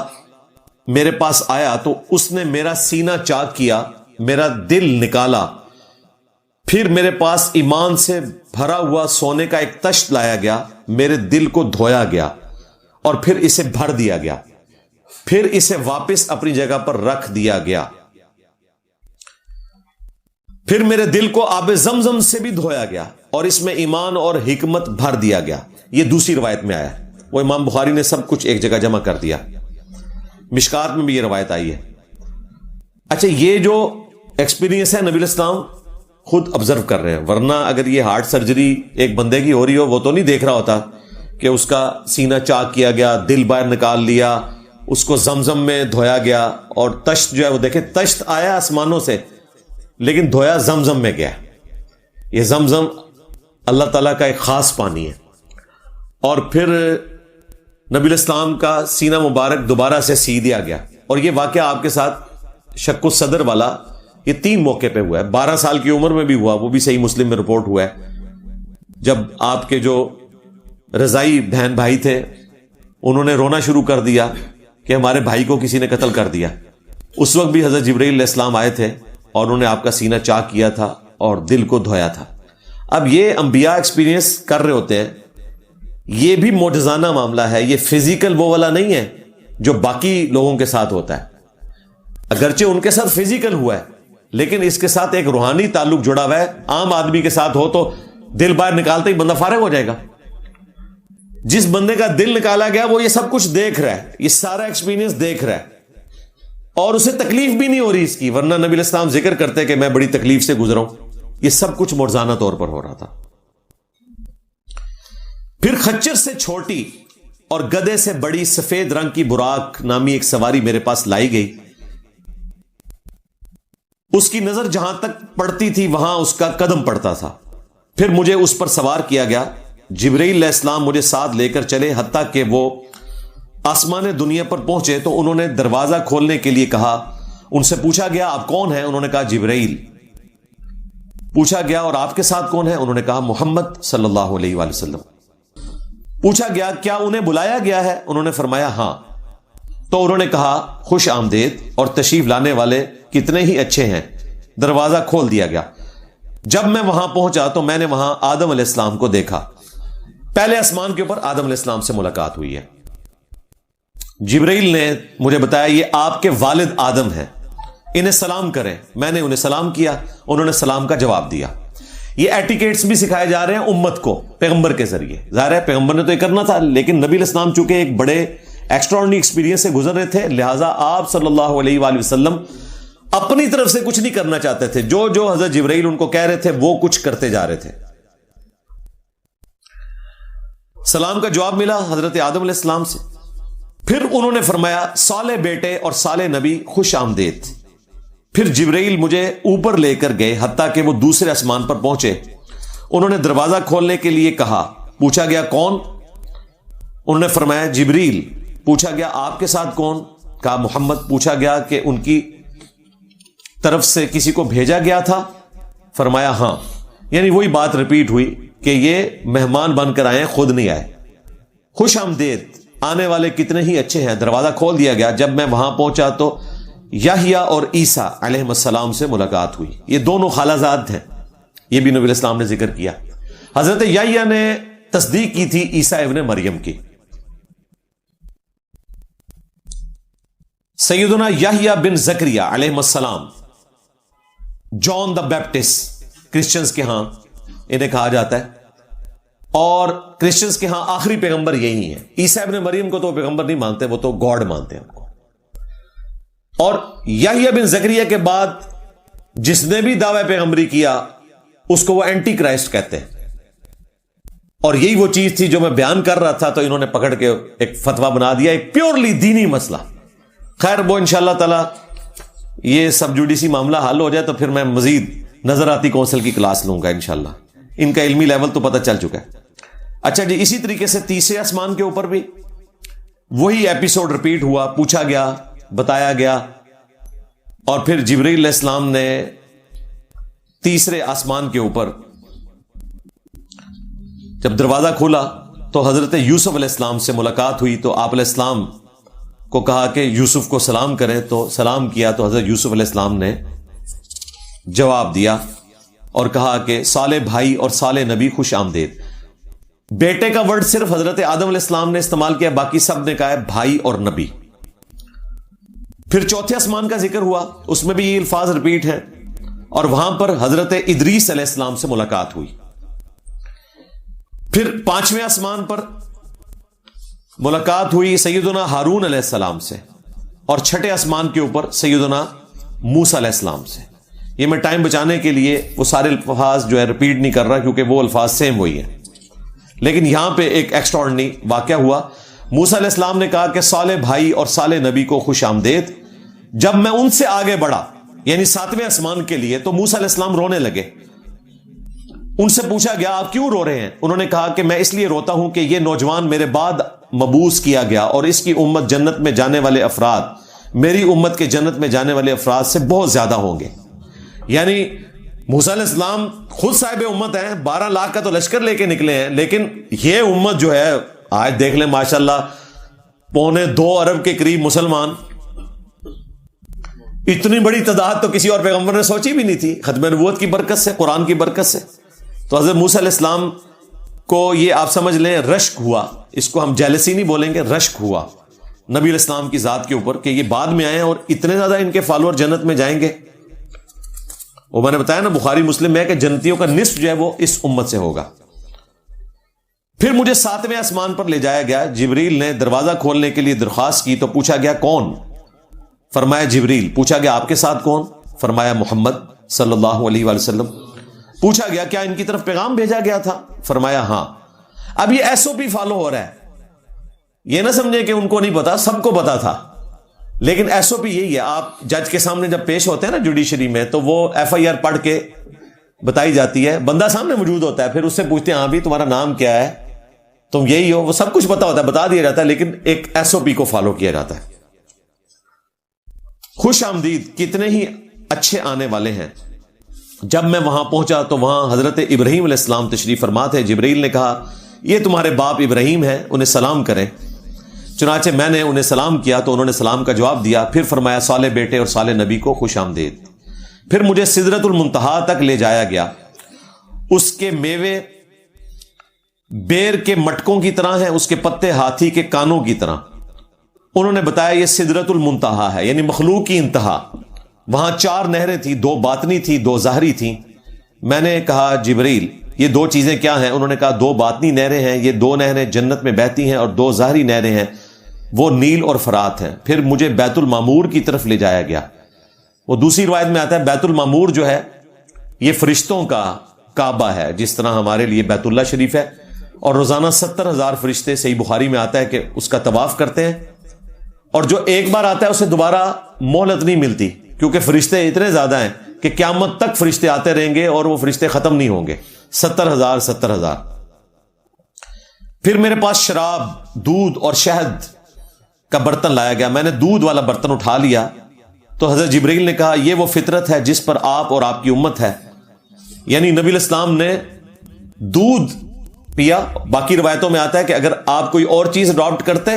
میرے پاس آیا تو اس نے میرا سینہ چاک کیا، میرا دل نکالا، پھر میرے پاس ایمان سے بھرا ہوا سونے کا ایک تشت لایا گیا، میرے دل کو دھویا گیا اور پھر اسے بھر دیا گیا، پھر اسے واپس اپنی جگہ پر رکھ دیا گیا، پھر میرے دل کو آب زمزم سے بھی دھویا گیا اور اس میں ایمان اور حکمت بھر دیا گیا. یہ دوسری روایت میں آیا، وہ امام بخاری نے سب کچھ ایک جگہ جمع کر دیا. مشکات میں بھی یہ روایت آئی ہے. اچھا، یہ جو ایکسپیرینس ہے نبی علیہ السلام خود آبزرو کر رہے ہیں، ورنہ اگر یہ ہارٹ سرجری ایک بندے کی ہو رہی ہو وہ تو نہیں دیکھ رہا ہوتا کہ اس کا سینہ چاک کیا گیا، دل باہر نکال لیا، اس کو زمزم میں دھویا گیا. اور تشت جو ہے وہ دیکھیں، تشت آیا آسمانوں سے لیکن دھویا زمزم میں گیا. یہ زمزم اللہ تعالیٰ کا ایک خاص پانی ہے. اور پھر نبی علیہ السلام کا سینہ مبارک دوبارہ سے سی دیا گیا. اور یہ واقعہ آپ کے ساتھ شق الصدر والا یہ 3 موقع پہ ہوا ہے. 12 سال کی عمر میں بھی ہوا، وہ بھی صحیح مسلم میں رپورٹ ہوا ہے، جب آپ کے جو رضائی بہن بھائی تھے انہوں نے رونا شروع کر دیا کہ ہمارے بھائی کو کسی نے قتل کر دیا. اس وقت بھی حضرت جبرائیل علیہ السلام آئے تھے اور انہوں نے آپ کا سینہ چاک کیا تھا اور دل کو دھویا تھا. اب یہ انبیاء ایکسپیرینس کر رہے ہوتے ہیں. یہ بھی معجزانہ معاملہ ہے، یہ فزیکل وہ والا نہیں ہے جو باقی لوگوں کے ساتھ ہوتا ہے. اگرچہ ان کے ساتھ فزیکل ہوا ہے لیکن اس کے ساتھ ایک روحانی تعلق جڑا ہوا ہے. عام آدمی کے ساتھ ہو تو دل باہر نکالتے ہی بندہ فارغ ہو جائے گا. جس بندے کا دل نکالا گیا وہ یہ سب کچھ دیکھ رہا ہے، یہ سارا ایکسپیرینس دیکھ رہا ہے اور اسے تکلیف بھی نہیں ہو رہی اس کی. ورنہ نبی علیہ السلام ذکر کرتے کہ میں بڑی تکلیف سے گزرا ہوں. یہ سب کچھ معجزانہ طور پر ہو رہا تھا. پھر خچر سے چھوٹی اور گدے سے بڑی سفید رنگ کی براق نامی ایک سواری میرے پاس لائی گئی. اس کی نظر جہاں تک پڑتی تھی وہاں اس کا قدم پڑتا تھا. پھر مجھے اس پر سوار کیا گیا. جبرائیل علیہ السلام مجھے ساتھ لے کر چلے حتیٰ کہ وہ آسمان دنیا پر پہنچے تو انہوں نے دروازہ کھولنے کے لیے کہا. ان سے پوچھا گیا آپ کون ہیں؟ انہوں نے کہا جبرائیل. پوچھا گیا اور آپ کے ساتھ کون ہے؟ انہوں نے کہا محمد صلی اللہ علیہ وآلہ وسلم. پوچھا گیا کیا انہیں بلایا گیا ہے؟ انہوں نے فرمایا ہاں. تو انہوں نے کہا خوش آمدید اور تشریف لانے والے کتنے ہی اچھے ہیں. دروازہ کھول دیا گیا. جب میں وہاں پہنچا تو میں نے وہاں آدم علیہ السلام کو دیکھا. پہلے آسمان کے اوپر آدم علیہ السلام سے ملاقات ہوئی ہے. جبرائیل نے مجھے بتایا یہ آپ کے والد آدم ہیں، انہیں سلام کریں. میں نے انہیں سلام کیا، انہوں نے سلام کا جواب دیا. یہ ایٹیکیٹس بھی سکھائے جا رہے ہیں امت کو پیغمبر کے ذریعے. ظاہر ہے پیغمبر نے تو یہ کرنا تھا لیکن نبی علیہ السلام چونکہ ایک بڑے ایکسٹراڈنری ایکسپیرینس سے گزر رہے تھے لہٰذا آپ صلی اللہ علیہ وآلہ وسلم اپنی طرف سے کچھ نہیں کرنا چاہتے تھے. جو حضرت جبرائیل ان کو کہہ رہے تھے وہ کچھ کرتے جا رہے تھے. سلام کا جواب ملا حضرت آدم علیہ السلام سے. پھر انہوں نے فرمایا صالح بیٹے اور صالح نبی خوش آمدید. پھر جبرائیل مجھے اوپر لے کر گئے حتیٰ کہ وہ دوسرے آسمان پر پہنچے. انہوں نے دروازہ کھولنے کے لیے کہا. پوچھا گیا کون؟ انہوں نے فرمایا جبریل. پوچھا گیا آپ کے ساتھ کون؟ کہا محمد. پوچھا گیا کہ ان کی طرف سے کسی کو بھیجا گیا تھا؟ فرمایا ہاں. یعنی وہی بات ریپیٹ ہوئی کہ یہ مہمان بن کر آئے، خود نہیں آئے. خوش آمدید، آنے والے کتنے ہی اچھے ہیں. دروازہ کھول دیا گیا. جب میں وہاں پہنچا تو یحییٰ اور عیسیٰ علیہ السلام سے ملاقات ہوئی. یہ دونوں خالازاد ہیں, یہ بھی نبی الاسلام نے ذکر کیا. حضرت یحییٰ نے تصدیق کی تھی عیسیٰ ابن مریم کی. سیدنا یحییٰ بن زکریا علیہ السلام, جان دا بیپٹسٹ کرسچنز کے ہاں انہیں کہا جاتا ہے, اور کرسچنز کے ہاں آخری پیغمبر یہی ہے. عیسیٰ ابن مریم کو تو پیغمبر نہیں مانتے, وہ تو گاڈ مانتے ہیں ان کو. اور یحییٰ بن زکریا کے بعد جس نے بھی دعوی پیغمبری کیا اس کو وہ اینٹی کرائسٹ کہتے ہیں. اور یہی وہ چیز تھی جو میں بیان کر رہا تھا, تو انہوں نے پکڑ کے ایک فتویٰ بنا دیا, ایک پیورلی دینی مسئلہ. خیر وہ انشاءاللہ تعالی یہ سب جوڈیسی معاملہ حل ہو جائے تو پھر میں مزید نظراتی کونسل کی کلاس لوں گا انشاءاللہ. ان کا علمی لیول تو پتہ چل چکا ہے. اچھا جی, اسی طریقے سے تیسرے آسمان کے اوپر بھی وہی ایپیسوڈ رپیٹ ہوا, پوچھا گیا, بتایا گیا, اور پھر جبرائیل علیہ السلام نے تیسرے آسمان کے اوپر جب دروازہ کھولا تو حضرت یوسف علیہ السلام سے ملاقات ہوئی. تو آپ علیہ السلام کو کہا کہ یوسف کو سلام کریں, تو سلام کیا تو حضرت یوسف علیہ السلام نے جواب دیا اور کہا کہ صالح بھائی اور صالح نبی خوش آمدید. بیٹے کا ورڈ صرف حضرت آدم علیہ السلام نے استعمال کیا, باقی سب نے کہا ہے بھائی اور نبی. پھر چوتھے آسمان کا ذکر ہوا, اس میں بھی یہ الفاظ رپیٹ ہیں, اور وہاں پر حضرت ادریس علیہ السلام سے ملاقات ہوئی. پھر پانچویں آسمان پر ملاقات ہوئی سیدنا ہارون علیہ السلام سے, اور چھٹے آسمان کے اوپر سیدنا موسیٰ علیہ السلام سے. یہ میں ٹائم بچانے کے لیے وہ سارے الفاظ جو ہے رپیٹ نہیں کر رہا, کیونکہ وہ الفاظ سیم وہی ہیں. لیکن یہاں پہ ایک ایکسٹراڈنری واقعہ ہوا. موسیٰ علیہ السلام نے کہا کہ صالح بھائی اور صالح نبی کو خوش آمدید. جب میں ان سے آگے بڑھا یعنی ساتویں آسمان کے لیے, تو موسیٰ علیہ السلام رونے لگے. ان سے پوچھا گیا آپ کیوں رو رہے ہیں؟ انہوں نے کہا کہ میں اس لیے روتا ہوں کہ یہ نوجوان میرے بعد مبعوث کیا گیا, اور اس کی امت جنت میں جانے والے افراد میری امت کے جنت میں جانے والے افراد سے بہت زیادہ ہوں گے. یعنی موسیٰ علیہ السلام خود صاحب امت ہیں, 12 لاکھ کا تو لشکر لے کے نکلے ہیں, لیکن یہ امت جو ہے آج دیکھ لیں ماشاءاللہ 2.25 ارب کے قریب مسلمان, اتنی بڑی تعداد تو کسی اور پیغمبر نے سوچی بھی نہیں تھی, ختم نبوت کی برکت سے, قرآن کی برکت سے. تو حضرت موسیٰ علیہ السلام کو یہ آپ سمجھ لیں رشک ہوا, اس کو ہم جیلسی نہیں بولیں گے, رشک ہوا نبی علیہ السلام کی ذات کے اوپر کہ یہ بعد میں آئے اور اتنے زیادہ ان کے فالوور جنت میں جائیں گے. وہ میں نے بتایا نا بخاری مسلم میں کہ جنتیوں کا نصف جو ہے وہ اس امت سے ہوگا. پھر مجھے 7ویں آسمان پر لے جایا گیا. جبریل نے دروازہ کھولنے کے لیے درخواست کی تو پوچھا گیا کون؟ فرمایا جبریل. پوچھا گیا آپ کے ساتھ کون؟ فرمایا محمد صلی اللہ علیہ وآلہ وسلم. پوچھا گیا کیا ان کی طرف پیغام بھیجا گیا تھا؟ فرمایا ہاں. اب یہ ایس او پی فالو ہو رہا ہے, یہ نہ سمجھے کہ ان کو نہیں پتا, سب کو پتا تھا, لیکن ایس او پی یہی ہے. آپ جج کے سامنے جب پیش ہوتے ہیں نا جوڈیشری میں, تو وہ ایف آئی آر پڑھ کے بتائی جاتی ہے, بندہ سامنے موجود ہوتا ہے, پھر اس سے پوچھتے ہیں ہاں بھی تمہارا نام کیا ہے, تم یہی ہو, وہ سب کچھ پتا ہوتا ہے, بتا دیا جاتا ہے, لیکن ایک ایس او پی کو فالو کیا جاتا ہے. خوش آمدید, کتنے ہی اچھے آنے والے ہیں. جب میں وہاں پہنچا تو وہاں حضرت ابراہیم علیہ السلام تشریف فرما تھے. جبریل نے کہا یہ تمہارے باپ ابراہیم ہیں, انہیں سلام کریں. چنانچہ میں نے انہیں سلام کیا تو انہوں نے سلام کا جواب دیا. پھر فرمایا صالح بیٹے اور صالح نبی کو خوش آمدید. پھر مجھے سدرۃ المنتہا تک لے جایا گیا. اس کے میوے بیر کے مٹکوں کی طرح ہیں, اس کے پتے ہاتھی کے کانوں کی طرح. انہوں نے بتایا یہ سدرۃ المنتہا ہے, یعنی مخلوق کی انتہا. وہاں 4 نہریں تھیں, 2 باطنی تھی, 2 ظاہری تھیں. میں نے کہا جبریل یہ 2 چیزیں کیا ہیں؟ انہوں نے کہا 2 باطنی نہریں ہیں, یہ 2 نہریں جنت میں بہتی ہیں, اور 2 ظاہری نہریں ہیں, وہ نیل اور فرات ہیں. پھر مجھے بیت المعمور کی طرف لے جایا گیا. وہ دوسری روایت میں آتا ہے بیت المعمور جو ہے یہ فرشتوں کا کعبہ ہے, جس طرح ہمارے لیے بیت اللہ شریف ہے, اور روزانہ 70,000 فرشتے, صحیح بخاری میں آتا ہے کہ اس کا طواف کرتے ہیں, اور جو ایک بار آتا ہے اسے دوبارہ مہلت نہیں ملتی, کیونکہ فرشتے اتنے زیادہ ہیں کہ قیامت تک فرشتے آتے رہیں گے اور وہ فرشتے ختم نہیں ہوں گے. 70,000. پھر میرے پاس شراب, دودھ اور شہد کا برتن لایا گیا. میں نے دودھ والا برتن اٹھا لیا تو حضرت جبریل نے کہا یہ وہ فطرت ہے جس پر آپ اور آپ کی امت ہے. یعنی نبی علیہ السلام نے دودھ پیا. باقی روایتوں میں آتا ہے کہ اگر آپ کوئی اور چیز اڈاپٹ کرتے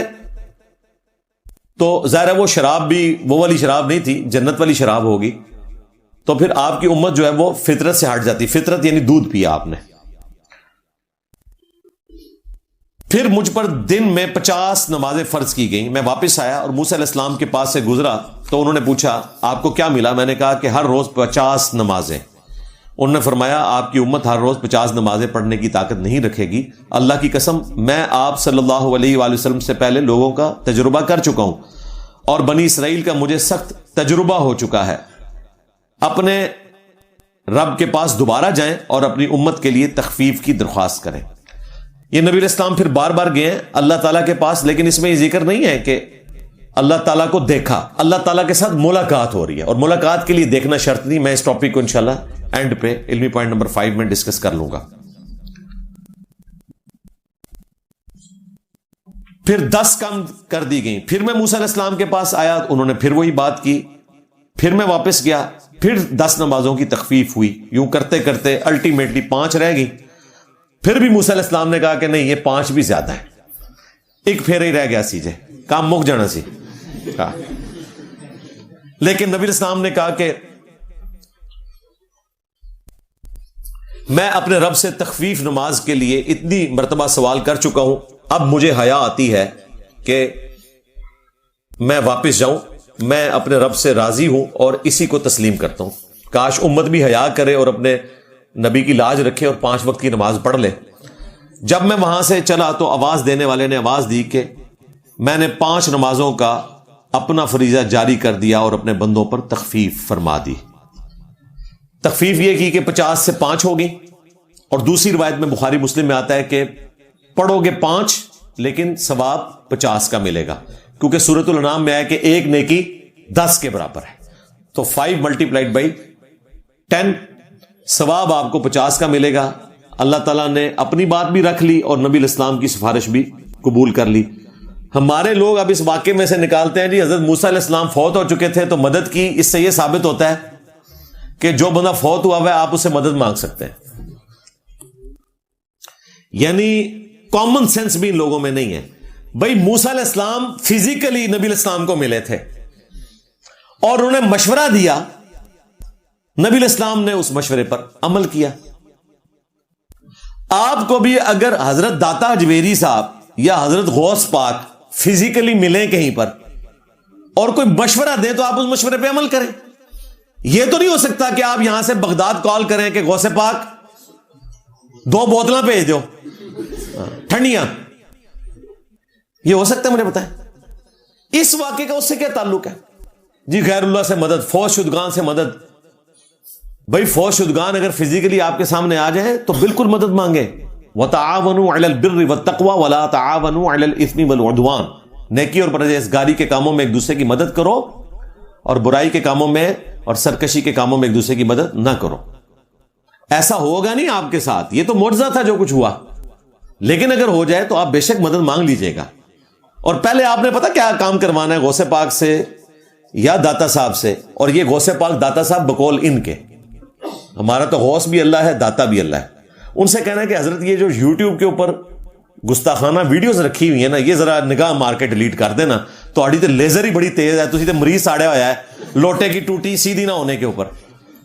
تو ظاہر ہے وہ شراب بھی وہ والی شراب نہیں تھی، جنت والی شراب ہوگی، تو پھر آپ کی امت جو ہے وہ فطرت سے ہٹ جاتی. فطرت یعنی دودھ پیا آپ نے. پھر مجھ پر دن میں 50 نمازیں فرض کی گئیں. میں واپس آیا اور موسیٰ علیہ السلام کے پاس سے گزرا تو انہوں نے پوچھا آپ کو کیا ملا؟ میں نے کہا کہ ہر روز 50 نمازیں. انہوں نے فرمایا آپ کی امت ہر روز 50 نمازیں پڑھنے کی طاقت نہیں رکھے گی. اللہ کی قسم میں آپ صلی اللہ علیہ وآلہ وسلم سے پہلے لوگوں کا تجربہ کر چکا ہوں اور بنی اسرائیل کا مجھے سخت تجربہ ہو چکا ہے. اپنے رب کے پاس دوبارہ جائیں اور اپنی امت کے لیے تخفیف کی درخواست کریں. یہ نبی علیہ السلام پھر بار بار گئے ہیں اللہ تعالیٰ کے پاس، لیکن اس میں یہ ذکر نہیں ہے کہ اللہ تعالیٰ کو دیکھا. اللہ تعالیٰ کے ساتھ ملاقات ہو رہی ہے، اور ملاقات کے لیے دیکھنا شرط نہیں. میں اس ٹاپک کو انشاءاللہ اینڈ پہ علمی پوائنٹ نمبر 5 میں ڈسکس کر لوں گا. پھر 10 کم کر دی گئیں. پھر میں موسیٰ علیہ السلام کے پاس آیا، انہوں نے پھر وہی بات کی. پھر میں واپس گیا، پھر 10 نمازوں کی تخفیف ہوئی. یوں کرتے کرتے الٹیمیٹلی 5 رہ گئی. پھر بھی موسیٰ علیہ السلام نے کہا کہ نہیں، یہ 5 بھی زیادہ ہے. ایک پھیرا ہی رہ گیا سی جے کام مک جانا سی. لیکن نبی علیہ السلام نے کہا کہ میں اپنے رب سے تخفیف نماز کے لیے اتنی مرتبہ سوال کر چکا ہوں، اب مجھے حیا آتی ہے کہ میں واپس جاؤں. میں اپنے رب سے راضی ہوں اور اسی کو تسلیم کرتا ہوں. کاش امت بھی حیا کرے اور اپنے نبی کی لاج رکھے اور 5 وقت کی نماز پڑھ لے. جب میں وہاں سے چلا تو آواز دینے والے نے آواز دی کہ میں نے 5 نمازوں کا اپنا فریضہ جاری کر دیا اور اپنے بندوں پر تخفیف فرما دی. تخفیف یہ کی کہ 50 سے 5 ہوگی. اور دوسری روایت میں بخاری مسلم میں آتا ہے کہ پڑھو گے 5 لیکن ثواب 50 کا ملے گا، کیونکہ سورۃ الانعام میں آیا کہ ایک نیکی 10 کے برابر ہے. تو 5 ملٹیپلائڈ بائی 10 ثواب آپ کو 50 کا ملے گا. اللہ تعالیٰ نے اپنی بات بھی رکھ لی اور نبی علیہ السلام کی سفارش بھی قبول کر لی. ہمارے لوگ اب اس واقعے میں سے نکالتے ہیں جی حضرت موسیٰ علیہ السلام فوت ہو چکے تھے تو مدد کی. اس سے یہ ثابت ہوتا ہے کہ جو بندہ فوت ہوا ہوا ہے آپ اسے مدد مانگ سکتے ہیں. یعنی کامن سینس بھی ان لوگوں میں نہیں ہے. بھائی موسیٰ علیہ السلام فزیکلی نبی علیہ السلام کو ملے تھے اور انہوں نے مشورہ دیا، نبی علیہ السلام نے اس مشورے پر عمل کیا. آپ کو بھی اگر حضرت داتا حجویری صاحب یا حضرت غوث پاک فزیکلی ملیں کہیں پر اور کوئی مشورہ دیں تو آپ اس مشورے پہ عمل کریں. یہ تو نہیں ہو سکتا کہ آپ یہاں سے بغداد کال کریں کہ غوث پاک 2 بوتلاں بھیج دو ٹھنڈیاں. یہ ہو سکتا ہے؟ مجھے بتائیں اس واقعے کا اس سے کیا تعلق ہے؟ جی غیر اللہ سے مدد، فوج شدگان سے مدد. بھائی فوج شدگان اگر فزیکلی آپ کے سامنے آ جائیں تو بالکل مدد مانگے. وَتَعَاوَنُوا عَلَى الْبِرِّ وَالتَّقْوَى وَلَا تَعَاوَنُوا عَلَى الْإِثْمِ وَالْعُدْوَانِ. نیکی اور پرہیزگاری کے کاموں میں ایک دوسرے کی مدد کرو اور برائی کے کاموں میں اور سرکشی کے کاموں میں ایک دوسرے کی مدد نہ کرو. ایسا ہوگا نہیں آپ کے ساتھ، یہ تو معجزہ تھا جو کچھ ہوا، لیکن اگر ہو جائے تو آپ بے شک مدد مانگ لیجئے گا. اور پہلے آپ نے پتا کیا کام کروانا ہے غوث پاک سے یا داتا صاحب سے. اور یہ غوث پاک داتا صاحب بقول ان کے، ہمارا تو غوث بھی اللہ ہے، داتا بھی اللہ ہے. ان سے کہنا ہے کہ حضرت یہ جو یوٹیوب کے اوپر گستاخانہ ویڈیوز رکھی ہوئی ہیں نا، یہ ذرا نگاہ مار کے ڈیلیٹ کر دینا. تو لیزر ہی بڑی تیز ہے، تسی تے مریض ساڑیا ہوا ہے لوٹے کی ٹوٹی سیدھی نہ ہونے کے اوپر.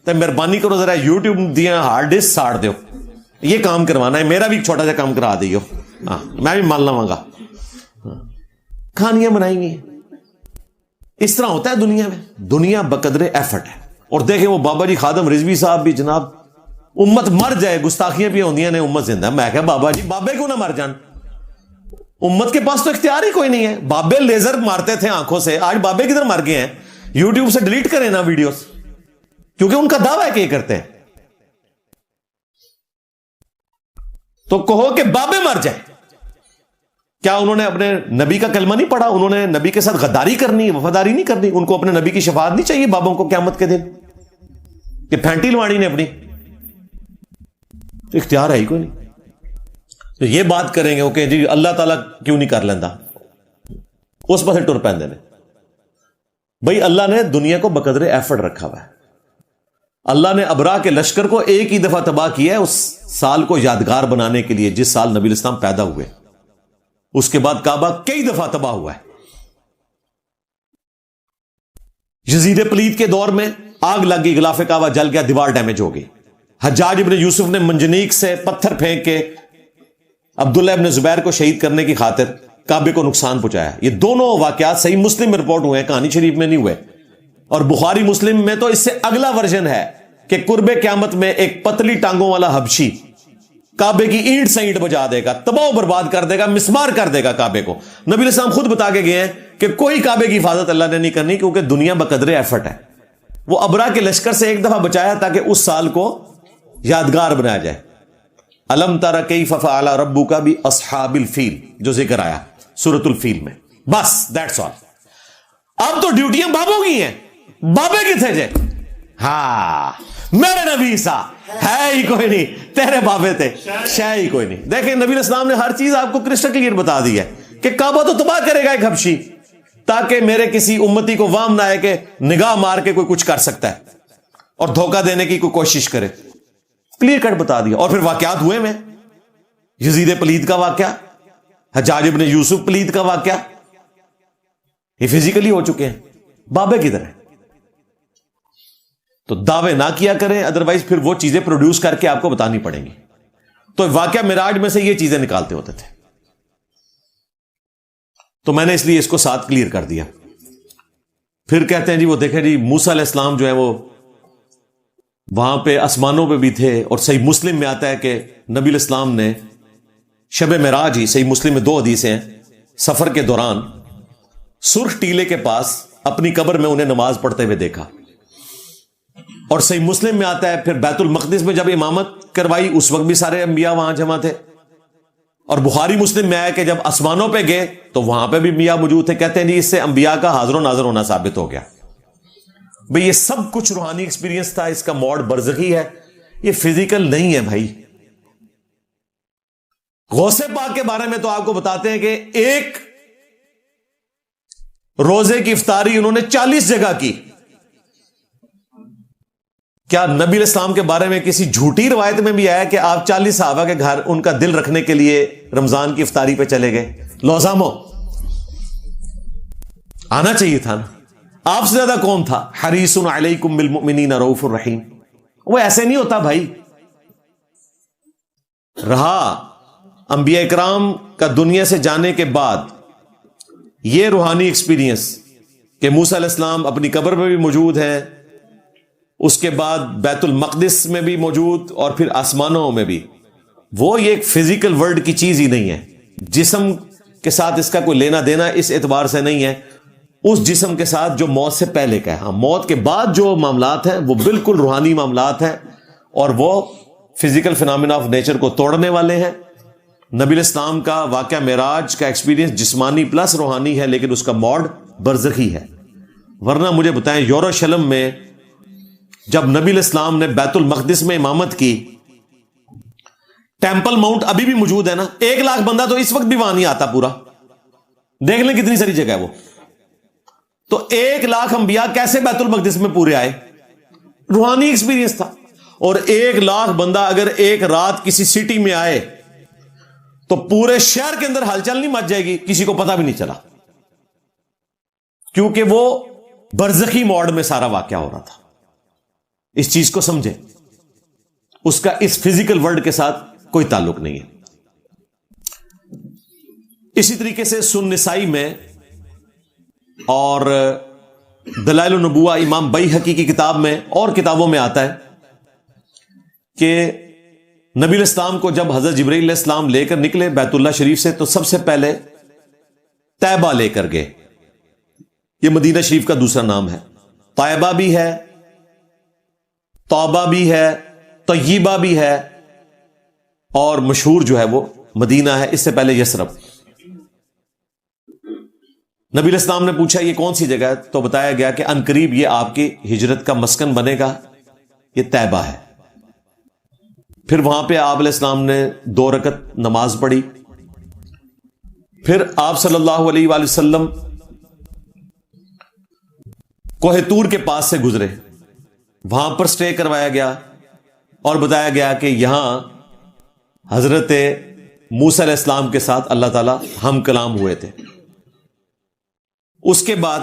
تو مہربانی کرو ذرا یوٹیوب دیا ہارڈ ڈسک ساڑ دیو. یہ کام کروانا ہے، میرا بھی ایک چھوٹا سا کام کرا دیو. ہاں میں بھی مان لواں گا. کہانیاں بنائیں گی. اس طرح ہوتا ہے دنیا میں. دنیا بقدر ایفرٹ ہے. اور دیکھیں وہ بابا جی خادم رضوی صاحب بھی جناب امت مر جائے گستاخیاں بھی ہوندیاں نے امت زندہ. میں کہا بابا جی بابے کیوں نہ مر جان؟ امت کے پاس تو اختیار ہی کوئی نہیں ہے. بابے لیزر مارتے تھے آنکھوں سے، آج بابے کدھر مر گئے ہیں؟ یوٹیوب سے ڈیلیٹ کریں نا ویڈیوز، کیونکہ ان کا دعویٰ ہے کہ یہ کرتے ہیں. تو کہو کہ بابے مر جائیں. کیا انہوں نے اپنے نبی کا کلمہ نہیں پڑھا؟ انہوں نے نبی کے ساتھ غداری کرنی، وفاداری نہیں کرنی؟ ان کو اپنے نبی کی شفاعت نہیں چاہیے بابوں کو قیامت کے دن کہ پھینٹی لوانی نے اپنی؟ تو اختیار ہے ہی کوئی نہیں. تو یہ بات کریں گے کہ جی اللہ تعالیٰ کیوں نہیں کر لینا، اس پاسے ٹر پیندے نے. بھائی اللہ نے دنیا کو بقدر ایفرٹ رکھا ہوا ہے. اللہ نے ابرا کے لشکر کو ایک ہی دفعہ تباہ کیا ہے اس سال کو یادگار بنانے کے لیے جس سال نبی الاسلام پیدا ہوئے. اس کے بعد کعبہ کئی دفعہ تباہ ہوا ہے. یزید پلید کے دور میں آگ لگ گئی، غلاف کعبہ جل گیا، دیوار ڈیمیج ہو گئی۔ حجاج ابن یوسف نے منجنیق سے پتھر پھینک کے عبداللہ ابن زبیر کو شہید کرنے کی خاطر کعبے کو نقصان پہنچایا۔ یہ دونوں واقعات صحیح مسلم میں رپورٹ ہوئے ہیں، کہانی شریف میں نہیں ہوئے۔ اور بخاری مسلم میں تو اس سے اگلا ورژن ہے کہ قرب قیامت میں ایک پتلی ٹانگوں والا حبشی کعبے کی اینٹ سے اینٹ بجا دے گا، تباہ و برباد کر دے گا، مسمار کر دے گا کعبے کو۔ نبی علیہ السلام خود بتا کے گئے ہیں کہ کوئی کعبے کی حفاظت اللہ نے نہیں کرنی، کیونکہ دنیا بقدر ایفرٹ ہے۔ وہ ابرا کے لشکر سے ایک دفعہ بچایا تاکہ اس سال کو یادگار بنایا جائے۔ الم تر کیف فعل ربک باصحاب الفیل جو ذکر آیا سورۃ الفیل میں، بس دیٹس آل۔ اب تو ڈیوٹیاں بابوں کی ہیں، بابے کی تھے جے؟ ہاں میرے نبی سا ہے ہی کوئی نہیں، تیرے بابے تھے شے ہی کوئی نہیں۔ دیکھیں نبی علیہ السلام نے ہر چیز آپ کو کرسٹل کلیئر بتا دی ہے کہ کعبہ تو تباہ کرے گا ایک حبشی، تاکہ میرے کسی امتی کو وام نہ آئے کہ نگاہ مار کے کوئی کچھ کر سکتا ہے اور دھوکہ دینے کی کوئی کوشش کرے۔ کلیئر کٹ بتا دیا۔ اور پھر واقعات ہوئے میں یزید پلید کا واقعہ، حجاج ابن یوسف پلید کا واقعہ، یہ فزیکلی ہو چکے ہیں، بابے کدھر ہیں؟ تو دعوے نہ کیا کریں، ادروائز پھر وہ چیزیں پروڈیوس کر کے آپ کو بتانی پڑیں گی۔ تو واقعہ معراج میں سے یہ چیزیں نکالتے ہوتے تھے، تو میں نے اس لیے اس کو ساتھ کلیئر کر دیا۔ پھر کہتے ہیں جی وہ دیکھیں جی موسیٰ علیہ السلام جو ہے وہ وہاں پہ آسمانوں پہ بھی تھے، اور صحیح مسلم میں آتا ہے کہ نبی علیہ السلام نے شب معراج ہی، صحیح مسلم میں 2 حدیثیں ہیں، سفر کے دوران سرخ ٹیلے کے پاس اپنی قبر میں انہیں نماز پڑھتے ہوئے دیکھا۔ اور صحیح مسلم میں آتا ہے پھر بیت المقدس میں جب امامت کروائی اس وقت بھی سارے انبیاء وہاں جمع تھے۔ اور بخاری مسلم میں آیا کہ جب آسمانوں پہ گئے تو وہاں پہ بھی انبیاء موجود تھے۔ کہتے ہیں جی اس سے انبیاء کا حاضر و ناظر ہونا ثابت ہو گیا۔ بھئی یہ سب کچھ روحانی ایکسپیرینس تھا، اس کا موڈ برزخی ہے، یہ فزیکل نہیں ہے بھائی۔ غوث پاک کے بارے میں تو آپ کو بتاتے ہیں کہ ایک روزے کی افطاری انہوں نے 40 جگہ کی۔ کیا نبی علیہ السلام کے بارے میں کسی جھوٹی روایت میں بھی آیا کہ آپ 40 صحابہ کے گھر ان کا دل رکھنے کے لیے رمضان کی افطاری پہ چلے گئے؟ لوزامو آنا چاہیے تھا نا۔ آپ سے زیادہ کون تھا؟ حریص علیکم بالمؤمنین رؤوف الرحیم۔ وہ ایسے نہیں ہوتا بھائی۔ رہا انبیاء اکرام کا دنیا سے جانے کے بعد یہ روحانی ایکسپیرینس کہ موسیٰ علیہ السلام اپنی قبر میں بھی موجود ہیں، اس کے بعد بیت المقدس میں بھی موجود، اور پھر آسمانوں میں بھی، وہ یہ ایک فزیکل ورلڈ کی چیز ہی نہیں ہے۔ جسم کے ساتھ اس کا کوئی لینا دینا اس اعتبار سے نہیں ہے، اس جسم کے ساتھ جو موت سے پہلے کا ہے۔ ہاں موت کے بعد جو معاملات ہیں وہ بالکل روحانی معاملات ہیں، اور وہ فزیکل فینامنا آف نیچر کو توڑنے والے ہیں۔ نبی علیہ السلام کا واقعہ معراج کا ایکسپیرینس جسمانی پلس روحانی ہے، لیکن اس کا موڈ برزخی ہے۔ ورنہ مجھے بتائیں یوروشلم میں جب نبی علیہ السلام نے بیت المقدس میں امامت کی، ٹیمپل ماؤنٹ ابھی بھی موجود ہے نا، 1 لاکھ بندہ تو اس وقت بھی وہاں نہیں آتا پورا، دیکھ لیں کتنی ساری جگہ ہے وہ۔ تو 1 لاکھ انبیاء کیسے بیت المقدس میں پورے آئے؟ روحانی ایکسپیرینس تھا۔ اور 1 لاکھ بندہ اگر ایک رات کسی سٹی میں آئے تو پورے شہر کے اندر ہلچل نہیں مچ جائے گی، کسی کو پتہ بھی نہیں چلا، کیونکہ وہ برزخی موڈ میں سارا واقعہ ہو رہا تھا۔ اس چیز کو سمجھیں، اس کا اس فزیکل ورلڈ کے ساتھ کوئی تعلق نہیں ہے۔ اسی طریقے سے سنن نسائی میں اور دلائل النبوہ امام بیہقی کی کتاب میں اور کتابوں میں آتا ہے کہ نبی علیہ السلام کو جب حضرت جبرائیل علیہ السلام لے کر نکلے بیت اللہ شریف سے تو سب سے پہلے طیبہ لے کر گئے۔ یہ مدینہ شریف کا دوسرا نام ہے، طیبہ بھی ہے، توبہ بھی ہے، طیبہ بھی ہے، اور مشہور جو ہے وہ مدینہ ہے، اس سے پہلے یثرب۔ نبی علیہ السلام نے پوچھا یہ کون سی جگہ ہے؟ تو بتایا گیا کہ ان قریب یہ آپ کی ہجرت کا مسکن بنے گا، یہ طیبہ ہے۔ پھر وہاں پہ آپ علیہ السلام نے 2 رکعت نماز پڑھی۔ پھر آپ صلی اللہ علیہ وآلہ وسلم کوہ طور کے پاس سے گزرے، وہاں پر سٹے کروایا گیا اور بتایا گیا کہ یہاں حضرت موسیٰ علیہ السلام کے ساتھ اللہ تعالی ہم کلام ہوئے تھے۔ اس کے بعد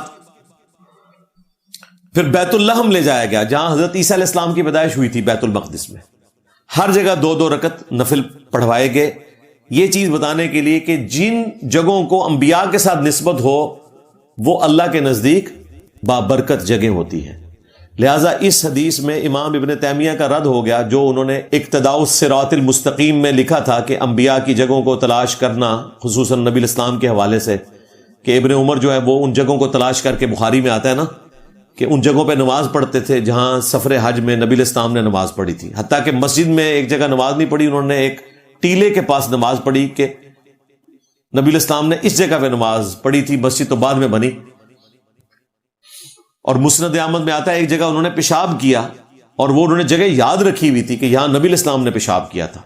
پھر بیت اللحم لے جایا گیا جہاں حضرت عیسیٰ علیہ السلام کی پیدائش ہوئی تھی، بیت المقدس میں. ہر جگہ 2-2 رکعت نفل پڑھوائے گئے، یہ چیز بتانے کے لیے کہ جن جگہوں کو انبیاء کے ساتھ نسبت ہو وہ اللہ کے نزدیک بابرکت جگہ ہوتی ہیں. لہٰذا اس حدیث میں امام ابن تیمیہ کا رد ہو گیا جو انہوں نے اقتداء الصراط المستقیم میں لکھا تھا کہ انبیاء کی جگہوں کو تلاش کرنا، خصوصاً نبی الاسلام کے حوالے سے، کہ ابن عمر جو ہے وہ ان جگہوں کو تلاش کر کے، بخاری میں آتا ہے نا کہ ان جگہوں پہ نماز پڑھتے تھے جہاں سفر حج میں نبی الاسلام نے نماز پڑھی تھی. حتیٰ کہ مسجد میں ایک جگہ نماز نہیں پڑھی، انہوں نے ایک ٹیلے کے پاس نماز پڑھی کہ نبی الاسلام نے اس جگہ پہ نماز پڑھی تھی، مسجد تو بعد میں بنی. اور مسند احمد میں آتا ہے ایک جگہ انہوں نے پیشاب کیا اور وہ انہوں نے جگہ یاد رکھی ہوئی تھی کہ یہاں نبی الاسلام نے پیشاب کیا تھا.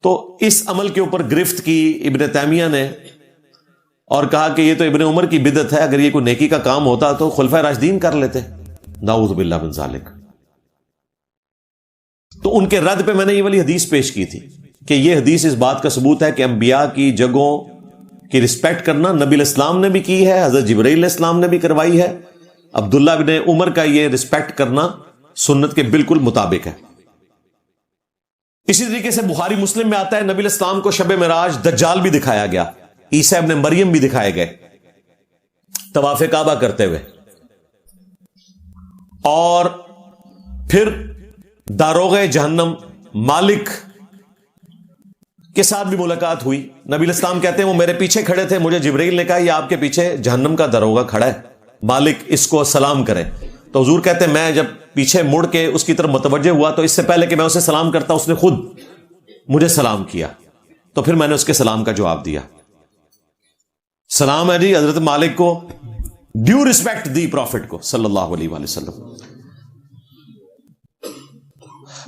تو اس عمل کے اوپر گرفت کی ابن تیمیہ نے اور کہا کہ یہ تو ابن عمر کی بدعت ہے، اگر یہ کوئی نیکی کا کام ہوتا تو خلفائے راشدین کر لیتے. نعوذ باللہ من ذالک. تو ان کے رد پہ میں نے یہ والی حدیث پیش کی تھی کہ یہ حدیث اس بات کا ثبوت ہے کہ انبیاء کی جگہوں کی رسپیکٹ کرنا نبی الاسلام نے بھی کی ہے، حضرت جبرائیل علیہ السلام نے بھی کروائی ہے. عبداللہ بن عمر کا یہ رسپیکٹ کرنا سنت کے بالکل مطابق ہے. اسی طریقے سے بخاری مسلم میں آتا ہے نبی الاسلام کو شب معراج دجال بھی دکھایا گیا، عیسیٰ ابن مریم بھی دکھائے گئے طواف کعبہ کرتے ہوئے، اور پھر داروغ جہنم مالک کے ساتھ بھی ملاقات ہوئی. نبی الاسلام کہتے ہیں وہ میرے پیچھے کھڑے تھے، مجھے جبرائیل نے کہا یہ آپ کے پیچھے جہنم کا داروغہ کھڑا ہے، مالک اس کو سلام کرے. تو حضور کہتے ہیں میں جب پیچھے مڑ کے اس کی طرف متوجہ ہوا تو اس سے پہلے کہ میں اسے سلام کرتا اس نے خود مجھے سلام کیا، تو پھر میں نے اس کے سلام کا جواب دیا. سلام ہے جی حضرت مالک کو، ڈیو ریسپیکٹ دی پروفٹ کو صلی اللہ علیہ وآلہ وسلم.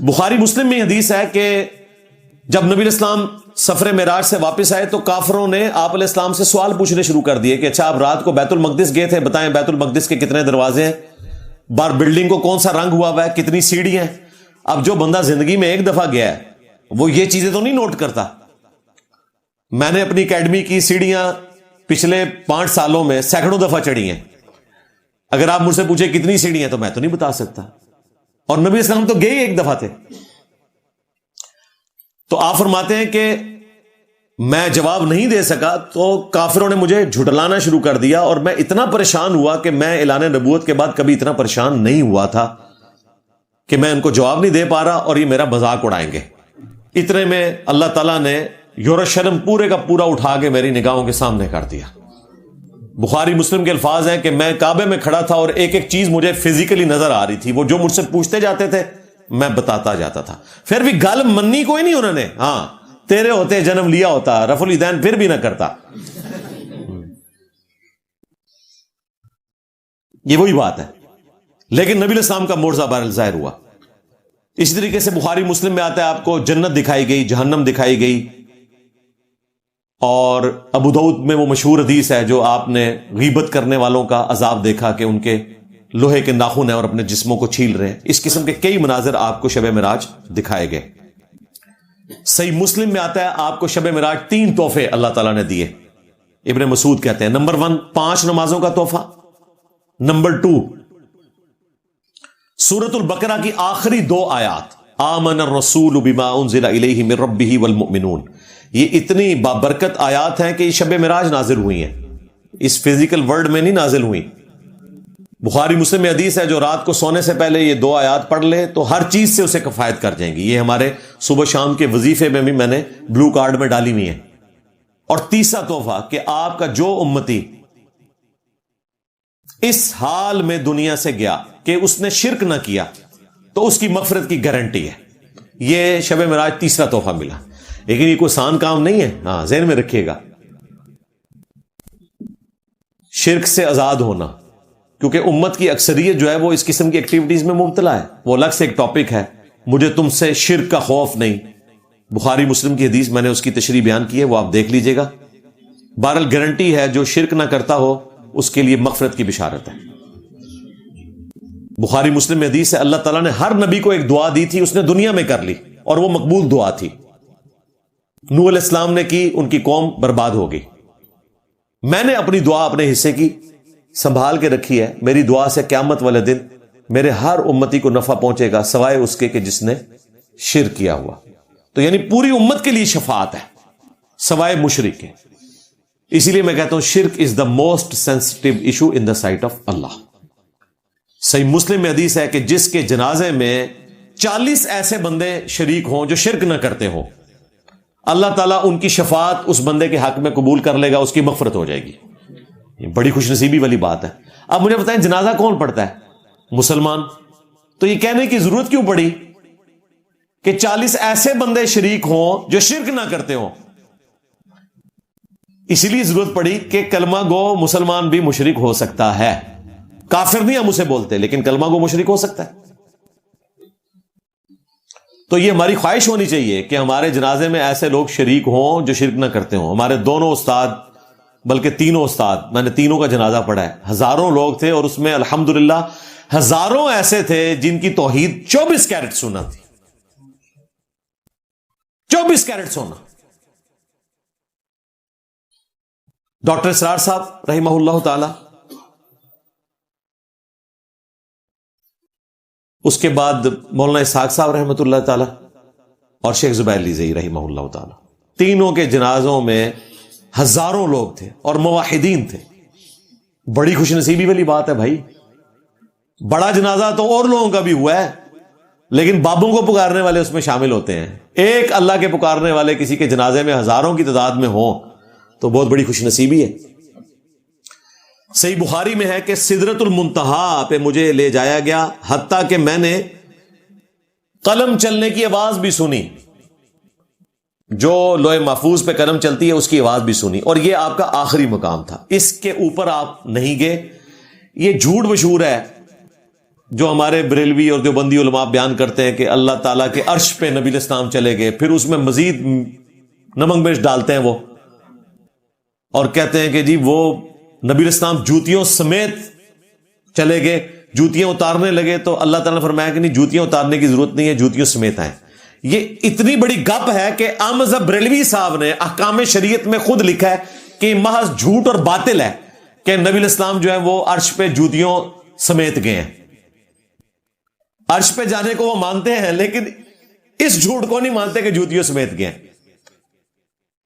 بخاری مسلم میں حدیث ہے کہ جب نبی اسلام سفر معراج سے واپس آئے تو کافروں نے آپ علیہ السلام سے سوال پوچھنے شروع کر دیے کہ اچھا آپ رات کو بیت المقدس گئے تھے، بتائیں بیت المقدس کے کتنے دروازے ہیں، بار بلڈنگ کو کون سا رنگ ہوا ہوا ہے، کتنی سیڑھی ہیں. اب جو بندہ زندگی میں ایک دفعہ گیا ہے وہ یہ چیزیں تو نہیں نوٹ کرتا. میں نے اپنی اکیڈمی کی سیڑھیاں پچھلے 5 سالوں میں سینکڑوں دفعہ چڑھی ہیں. اگر آپ مجھ سے پوچھیں کتنی سیڑھی ہیں تو میں تو نہیں بتا سکتا، اور نبی اسلام تو گئے ایک دفعہ تھے. تو آپ فرماتے ہیں کہ میں جواب نہیں دے سکا تو کافروں نے مجھے جھٹلانا شروع کر دیا، اور میں اتنا پریشان ہوا کہ میں اعلان نبوت کے بعد کبھی اتنا پریشان نہیں ہوا تھا کہ میں ان کو جواب نہیں دے پا رہا اور یہ میرا مذاق اڑائیں گے. اتنے میں اللہ تعالیٰ نے یورشلم پورے کا پورا اٹھا کے میری نگاہوں کے سامنے کر دیا. بخاری مسلم کے الفاظ ہیں کہ میں کعبے میں کھڑا تھا اور ایک ایک چیز مجھے فزیکلی نظر آ رہی تھی. وہ جو مجھ سے پوچھتے جاتے تھے میں بتاتا جاتا تھا. پھر بھی گل منی کوئی نہیں انہوں نے، ہاں تیرے ہوتے جنم لیا ہوتا، رفع الیدین پھر بھی نہ کرتا. یہ وہی بات ہے، لیکن نبی الاسلام کا معجزہ بہرحال ظاہر ہوا. اسی طریقے سے بخاری مسلم میں آتا ہے آپ کو جنت دکھائی گئی، جہنم دکھائی گئی. اور ابو داؤد میں وہ مشہور حدیث ہے جو آپ نے غیبت کرنے والوں کا عذاب دیکھا کہ ان کے لوہے کے ناخن ہیں اور اپنے جسموں کو چھیل رہے ہیں. اس قسم کے کئی مناظر آپ کو شب معراج دکھائے گئے. صحیح مسلم میں آتا ہے آپ کو شب معراج 3 تحفے اللہ تعالیٰ نے دیے. ابن مسعود کہتے ہیں نمبر 1 5 نمازوں کا تحفہ، نمبر 2 سورۃ البقرہ کی آخری 2 آیات آمن الرسول بما انزل الیہ من ربہ والمؤمنون. یہ اتنی بابرکت آیات ہیں کہ یہ شب معراج نازل ہوئی ہیں، اس فزیکل ورلڈ میں نہیں نازل ہوئی. بخاری مسلم میں حدیث ہے جو رات کو سونے سے پہلے یہ 2 آیات پڑھ لے تو ہر چیز سے اسے کفایت کر جائیں گی. یہ ہمارے صبح شام کے وظیفے میں بھی میں نے بلو کارڈ میں ڈالی ہوئی ہیں. اور تیسرا تحفہ کہ آپ کا جو امتی اس حال میں دنیا سے گیا کہ اس نے شرک نہ کیا تو اس کی مغفرت کی گارنٹی ہے. یہ شب معراج تیسرا تحفہ ملا. لیکن یہ کوئی آسان کام نہیں ہے، ہاں ذہن میں رکھیے گا. شرک سے آزاد ہونا، کیونکہ امت کی اکثریت جو ہے وہ اس قسم کی ایکٹیویٹیز میں مبتلا ہے، وہ الگ سے ایک ٹاپک ہے. مجھے تم سے شرک کا خوف نہیں، بخاری مسلم کی حدیث میں نے اس کی تشریح بیان کی ہے، وہ آپ دیکھ لیجئے گا. بہرحال گارنٹی ہے جو شرک نہ کرتا ہو اس کے لیے مغفرت کی بشارت ہے. بخاری مسلم میں حدیث ہے اللہ تعالیٰ نے ہر نبی کو ایک دعا دی تھی، اس نے دنیا میں کر لی اور وہ مقبول دعا تھی. نوح علیہ السلام نے کی، ان کی قوم برباد ہو گئی. میں نے اپنی دعا اپنے حصے کی، سنبھال کے رکھی ہے. میری دعا سے قیامت والے دن میرے ہر امتی کو نفع پہنچے گا سوائے اس کے کہ جس نے شرک کیا ہوا. تو یعنی پوری امت کے لیے شفاعت ہے سوائے مشرک کے. اسی لیے میں کہتا ہوں شرک is the most sensitive issue in the sight of Allah. صحیح مسلم میں حدیث ہے کہ جس کے جنازے میں 40 ایسے بندے شریک ہوں جو شرک نہ کرتے ہوں، اللہ تعالیٰ ان کی شفاعت اس بندے کے حق میں قبول کر لے گا، اس کی مغفرت ہو جائے گی. یہ بڑی خوش نصیبی والی بات ہے. اب مجھے بتائیں جنازہ کون پڑھتا ہے؟ مسلمان. تو یہ کہنے کی ضرورت کیوں پڑی کہ 40 ایسے بندے شریک ہوں جو شرک نہ کرتے ہوں؟ اسی لیے ضرورت پڑی کہ کلمہ گو مسلمان بھی مشرک ہو سکتا ہے. کافر نہیں ہم اسے بولتے، لیکن کلمہ گو مشرک ہو سکتا ہے. تو یہ ہماری خواہش ہونی چاہیے کہ ہمارے جنازے میں ایسے لوگ شریک ہوں جو شرک نہ کرتے ہوں. ہمارے دونوں استاد، بلکہ تینوں استاد، میں نے تینوں کا جنازہ پڑھا ہے. ہزاروں لوگ تھے اور اس میں الحمدللہ ہزاروں ایسے تھے جن کی توحید 24 کیرٹ سونا تھی. 24 کیرٹ سونا. ڈاکٹر اسرار صاحب رحمہ اللہ تعالی، اس کے بعد مولانا اسحاق صاحب رحمۃ اللہ تعالی اور شیخ زبیر لیزئی رحمہ اللہ تعالی. تینوں کے جنازوں میں ہزاروں لوگ تھے اور موحدین تھے. بڑی خوش نصیبی والی بات ہے بھائی. بڑا جنازہ تو اور لوگوں کا بھی ہوا ہے، لیکن بابوں کو پکارنے والے اس میں شامل ہوتے ہیں. ایک اللہ کے پکارنے والے کسی کے جنازے میں ہزاروں کی تعداد میں ہوں تو بہت بڑی خوش نصیبی ہے. صحیح بخاری میں ہے کہ سدرۃ المنتہا پہ مجھے لے جایا گیا، حتیٰ کہ میں نے قلم چلنے کی آواز بھی سنی. جو لوح محفوظ پہ قلم چلتی ہے اس کی آواز بھی سنی، اور یہ آپ کا آخری مقام تھا. اس کے اوپر آپ نہیں گئے. یہ جھوٹ مشہور ہے جو ہمارے بریلوی اور دیوبندی علماء بیان کرتے ہیں کہ اللہ تعالیٰ کے عرش پہ نبی الاسلام چلے گئے، پھر اس میں مزید نمک مرچ ڈالتے ہیں وہ، اور کہتے ہیں کہ جی وہ نبی الاسلام جوتیوں سمیت چلے گئے، جوتیاں اتارنے لگے تو اللہ تعالیٰ نے فرمایا کہ نہیں، جوتیاں اتارنے کی ضرورت نہیں ہے، جوتیوں سمیت آئیں. یہ اتنی بڑی گپ ہے کہ احمد بریلوی صاحب نے احکام شریعت میں خود لکھا ہے کہ محض جھوٹ اور باطل ہے کہ نبی الاسلام جو ہے وہ عرش پہ جوتیوں سمیت گئے ہیں. عرش پہ جانے کو وہ مانتے ہیں لیکن اس جھوٹ کو نہیں مانتے کہ جوتیوں سمیت گئے ہیں.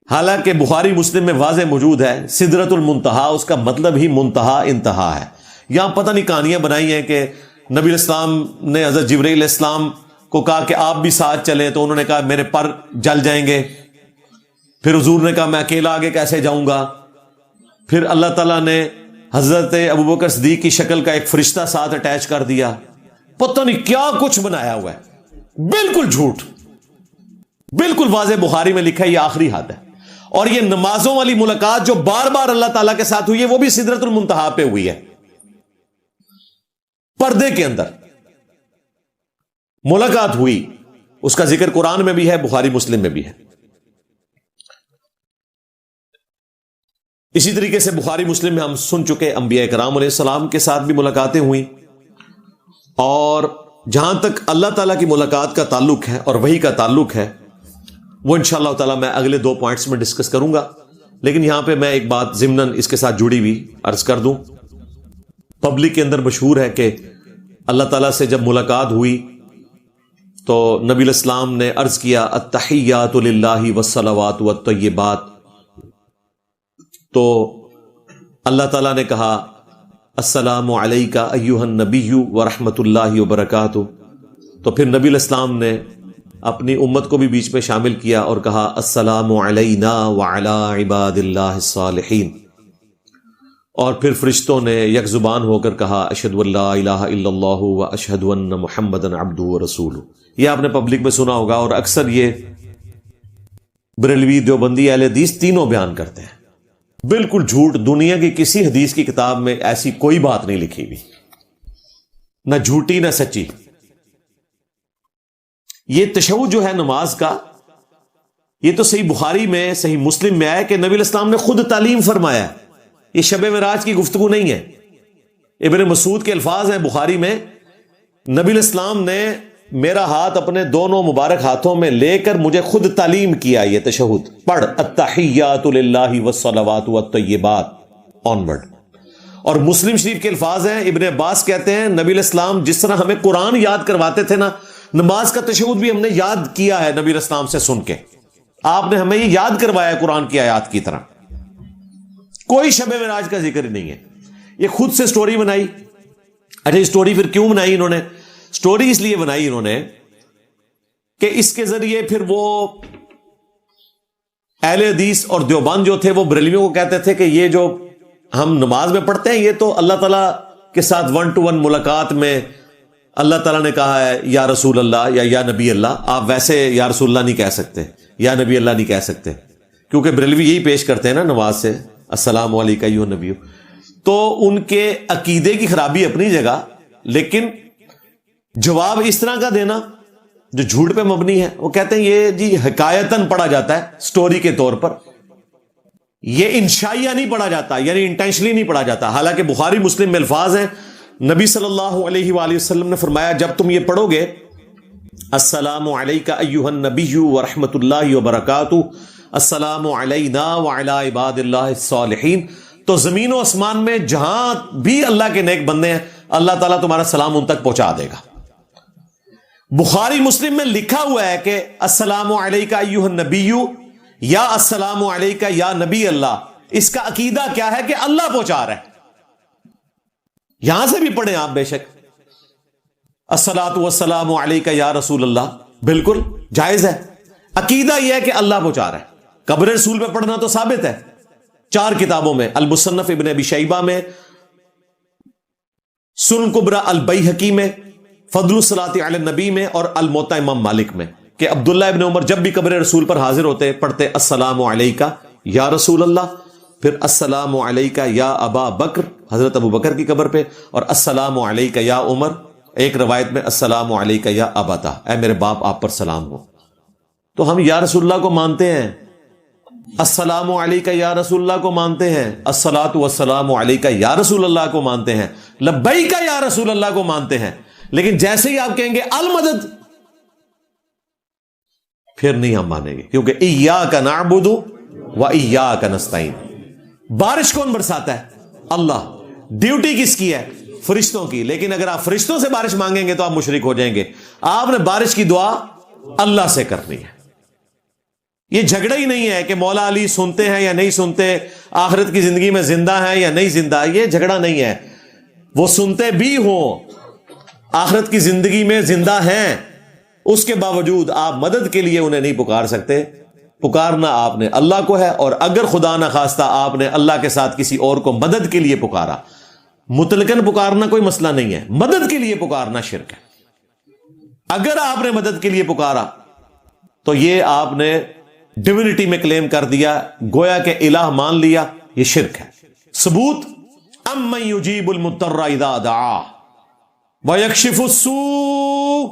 حالانکہ بخاری مسلم میں واضح موجود ہے سدرۃ المنتہا، اس کا مطلب ہی منتہا انتہا ہے. یہاں پتہ نہیں کہانیاں بنائی ہیں کہ نبی الاسلام نے حضرت جبرائیل علیہ السلام کو کہا کہ آپ بھی ساتھ چلیں، تو انہوں نے کہا میرے پر جل جائیں گے. پھر حضور نے کہا میں اکیلا آگے کیسے جاؤں گا. پھر اللہ تعالیٰ نے حضرت ابوبکر صدیق کی شکل کا ایک فرشتہ ساتھ اٹیچ کر دیا. پتہ نہیں کیا کچھ بنایا ہوا ہے، بالکل جھوٹ. بالکل واضح بخاری میں لکھا ہے، یہ آخری حد ہے. اور یہ نمازوں والی ملاقات جو بار بار اللہ تعالیٰ کے ساتھ ہوئی ہے وہ بھی سدرۃ المنتہا پہ ہوئی ہے. پردے کے اندر ملاقات ہوئی، اس کا ذکر قرآن میں بھی ہے، بخاری مسلم میں بھی ہے. اسی طریقے سے بخاری مسلم میں ہم سن چکے انبیاء کرام علیہ السلام کے ساتھ بھی ملاقاتیں ہوئیں. اور جہاں تک اللہ تعالیٰ کی ملاقات کا تعلق ہے اور وحی کا تعلق ہے وہ انشاءاللہ تعالیٰ میں اگلے 2 پوائنٹس میں ڈسکس کروں گا. لیکن یہاں پہ میں ایک بات ضمناً اس کے ساتھ جڑی ہوئی عرض کر دوں. پبلک کے اندر مشہور ہے کہ اللہ تعالیٰ سے جب ملاقات ہوئی تو نبی الاسلام نے عرض کیا التحیات للہ والصلوات والطیبات. تو اللہ تعالیٰ نے کہا السلام علیکہ ایہا النبی ورحمۃ اللہ وبرکاتہ. تو پھر نبی الاسلام نے اپنی امت کو بھی بیچ میں شامل کیا اور کہا السلام علینا وعلی عباد اللہ الصالحین. اور پھر فرشتوں نے یک زبان ہو کر کہا اشہد ان لا الہ الا اللہ واشہد ان محمدا عبدہ ورسولہ. یہ آپ نے پبلک میں سنا ہوگا، اور اکثر یہ بریلوی دیوبندی اہل حدیث تینوں بیان کرتے ہیں. بالکل جھوٹ. دنیا کی کسی حدیث کی کتاب میں ایسی کوئی بات نہیں لکھی ہوئی، نہ جھوٹی نہ سچی. یہ تشہد جو ہے نماز کا، یہ تو صحیح بخاری میں صحیح مسلم میں آیا کہ نبی الاسلام نے خود تعلیم فرمایا. یہ شب معراج کی گفتگو نہیں ہے. ابن مسعود کے الفاظ ہیں بخاری میں، نبی الاسلام نے میرا ہاتھ اپنے دونوں مبارک ہاتھوں میں لے کر مجھے خود تعلیم کیا یہ تشہد پڑھ التحیات للہ والصلوات والطیبات آنورڈ. اور مسلم شریف کے الفاظ ہیں، ابن عباس کہتے ہیں نبی علیہ السلام جس طرح ہمیں قرآن یاد کرواتے تھے نا، نماز کا تشہد بھی ہم نے یاد کیا ہے نبی علیہ السلام سے سن کے. آپ نے ہمیں یہ یاد کروایا قرآن کی آیات کی طرح. کوئی شب معراج کا ذکر ہی نہیں ہے. یہ خود سے سٹوری بنائی. اچھا یہ سٹوری پھر کیوں بنائی انہوں نے؟ سٹوری اس لیے بنائی انہوں نے کہ اس کے ذریعے پھر وہ اہل حدیث اور دیوبند جو تھے وہ بریلویوں کو کہتے تھے کہ یہ جو ہم نماز میں پڑھتے ہیں یہ تو اللہ تعالیٰ کے ساتھ 1 to 1 ملاقات میں اللہ تعالیٰ نے کہا ہے یا رسول اللہ یا نبی اللہ. آپ ویسے یا رسول اللہ نہیں کہہ سکتے، یا نبی اللہ نہیں کہہ سکتے، کیونکہ بریلوی یہی پیش کرتے ہیں نا نماز سے، السلام علیکم ایھا النبی. تو ان کے عقیدے کی خرابی اپنی جگہ، لیکن جواب اس طرح کا دینا جو جھوٹ پہ مبنی ہے. وہ کہتے ہیں یہ جی حکایتاً پڑھا جاتا ہے سٹوری کے طور پر، یہ انشائیہ نہیں پڑھا جاتا، یعنی انٹینشنلی نہیں پڑھا جاتا. حالانکہ بخاری مسلم میں الفاظ ہیں، نبی صلی اللہ علیہ وآلہ وسلم نے فرمایا جب تم یہ پڑھو گے السلام علیکہ ایھا النبی ورحمۃ اللہ وبرکاتہ، السلام علینا وعلی عباد اللہ الصالحین، تو زمین و آسمان میں جہاں بھی اللہ کے نیک بندے ہیں اللہ تعالیٰ تمہارا سلام ان تک پہنچا دے گا. بخاری مسلم میں لکھا ہوا ہے کہ السلام علیکہ ایھا النبی یا السلام علیکہ یا نبی اللہ. اس کا عقیدہ کیا ہے کہ اللہ پہنچا رہا ہے. یہاں سے بھی پڑھیں آپ بے شک الصلاۃ والسلام علیکہ یا رسول اللہ، بالکل جائز ہے. عقیدہ یہ ہے کہ اللہ پہنچا رہا ہے. قبر رسول پہ پڑھنا تو ثابت ہے 4 کتابوں میں، المصنف ابن ابی شیبہ میں، سنن کبریٰ البیہقی میں، فضل الصلاۃ علی النبی میں، اور الموطأ امام مالک میں، کہ عبداللہ ابن عمر جب بھی قبر رسول پر حاضر ہوتے پڑھتے السلام علیکہ یا رسول اللہ، پھر السلام علیکہ یا ابا بکر، حضرت ابو بکر کی قبر پہ، اور السلام علیکہ یا عمر، ایک روایت میں السلام علیکہ یا ابتا، اے میرے باپ آپ پر سلام ہو. تو ہم یا رسول اللہ کو مانتے ہیں، السلام علیکہ یا رسول اللہ کو مانتے ہیں، الصلاۃ والسلام علیکہ یا رسول اللہ کو مانتے ہیں، لبیک یا رسول اللہ کو مانتے ہیں. لیکن جیسے ہی آپ کہیں گے المدد، پھر نہیں ہم مانیں گے، کیونکہ ایاک نعبد و ایاک نستعین. بارش کون برساتا ہے؟ اللہ. ڈیوٹی کس کی ہے؟ فرشتوں کی. لیکن اگر آپ فرشتوں سے بارش مانگیں گے تو آپ مشرک ہو جائیں گے. آپ نے بارش کی دعا اللہ سے کرنی ہے. یہ جھگڑا ہی نہیں ہے کہ مولا علی سنتے ہیں یا نہیں سنتے، آخرت کی زندگی میں زندہ ہیں یا نہیں زندہ. یہ جھگڑا نہیں ہے. وہ سنتے بھی ہوں، آخرت کی زندگی میں زندہ ہیں، اس کے باوجود آپ مدد کے لیے انہیں نہیں پکار سکتے. پکارنا آپ نے اللہ کو ہے، اور اگر خدا نہ خواستہ آپ نے اللہ کے ساتھ کسی اور کو مدد کے لیے پکارا، مطلقاً پکارنا کوئی مسئلہ نہیں ہے، مدد کے لیے پکارنا شرک ہے. اگر آپ نے مدد کے لیے پکارا تو یہ آپ نے ڈیوینٹی میں کلیم کر دیا، گویا کہ الہ مان لیا، یہ شرک ہے. ثبوت امن یجیب المضطر اذا دعاہ ویکشف السوء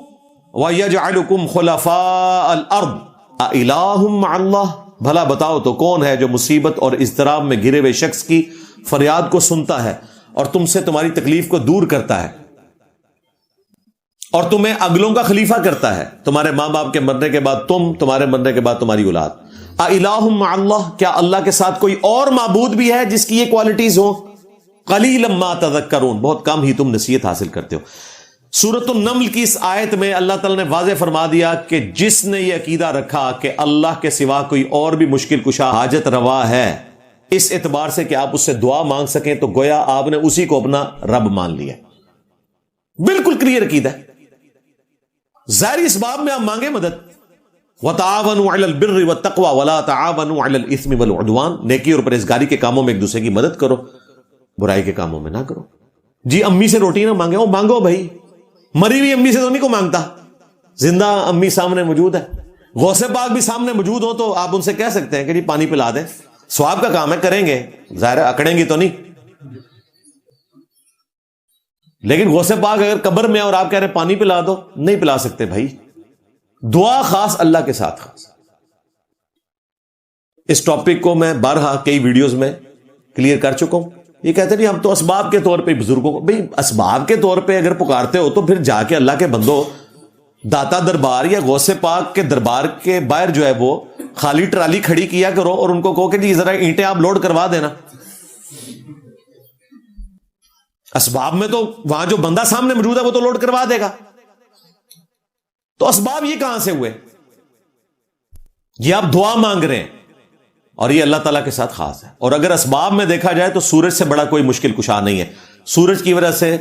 ویجعلکم خلفاء الارض اِلَٰهٌ مَّعَ اللَّهِ. بھلا بتاؤ تو کون ہے جو مصیبت اور اضطراب میں گرے ہوئے شخص کی فریاد کو سنتا ہے اور تم سے تمہاری تکلیف کو دور کرتا ہے اور تمہیں اگلوں کا خلیفہ کرتا ہے، تمہارے ماں باپ کے مرنے کے بعد تم، تمہارے مرنے کے بعد تمہاری اولاد. اِلَٰهٌ مَّعَ اللَّهِ، کیا اللہ کے ساتھ کوئی اور معبود بھی ہے جس کی یہ کوالٹیز ہوں؟ قَلِيلًا مَّا تَذَكَّرُونَ، بہت کم ہی تم نصیحت حاصل کرتے ہو. سورۃ النمل کی اس آیت میں اللہ تعالیٰ نے واضح فرما دیا کہ جس نے یہ عقیدہ رکھا کہ اللہ کے سوا کوئی اور بھی مشکل کشا حاجت روا ہے، اس اعتبار سے کہ آپ اس سے دعا مانگ سکیں، تو گویا آپ نے اسی کو اپنا رب مان لیا. بالکل کلیئر عقیدہ ہے. ظاہری اسباب میں آپ مانگیں مدد. وَتَعَاوَنُوا عَلَى الْبِرِّ وَالتَّقْوَى وَلَا تَعَاوَنُوا عَلَى الْإِثْمِ وَالْعُدْوَانِ. نیکی اور پرہیزگاری کے کاموں میں ایک دوسرے کی مدد کرو، برائی کے کاموں میں نہ کرو. جی امی سے روٹی نہ مانگے، وہ مانگو بھائی، مری ہوئی امی سے تو نہیں کو مانگتا، زندہ امی سامنے موجود ہے. غوث پاک بھی سامنے موجود ہو تو آپ ان سے کہہ سکتے ہیں کہ جی پانی پلا دیں، ثواب کا کام ہے، کریں گے، ظاہر اکڑیں گی تو نہیں. لیکن غوث پاک اگر قبر میں اور آپ کہہ رہے پانی پلا دو، نہیں پلا سکتے بھائی. دعا خاص اللہ کے ساتھ خاص. اس ٹاپک کو میں بارہا کئی ویڈیوز میں کلیئر کر چکا ہوں. یہ کہتے ہیں ہم تو اسباب کے طور پہ بزرگوں کو، بھئی اسباب کے طور پہ اگر پکارتے ہو تو پھر جا کے اللہ کے بندو داتا دربار یا غوث پاک کے دربار کے باہر جو ہے وہ خالی ٹرالی کھڑی کیا کرو اور ان کو کہو کہ جی ذرا اینٹیں آپ لوڈ کروا دینا. اسباب میں تو وہاں جو بندہ سامنے موجود ہے وہ تو لوڈ کروا دے گا. تو اسباب یہ کہاں سے ہوئے؟ یہ آپ دعا مانگ رہے ہیں اور یہ اللہ تعالیٰ کے ساتھ خاص ہے. اور اگر اسباب میں دیکھا جائے تو سورج سے بڑا کوئی مشکل کشا نہیں ہے. سورج کی وجہ سے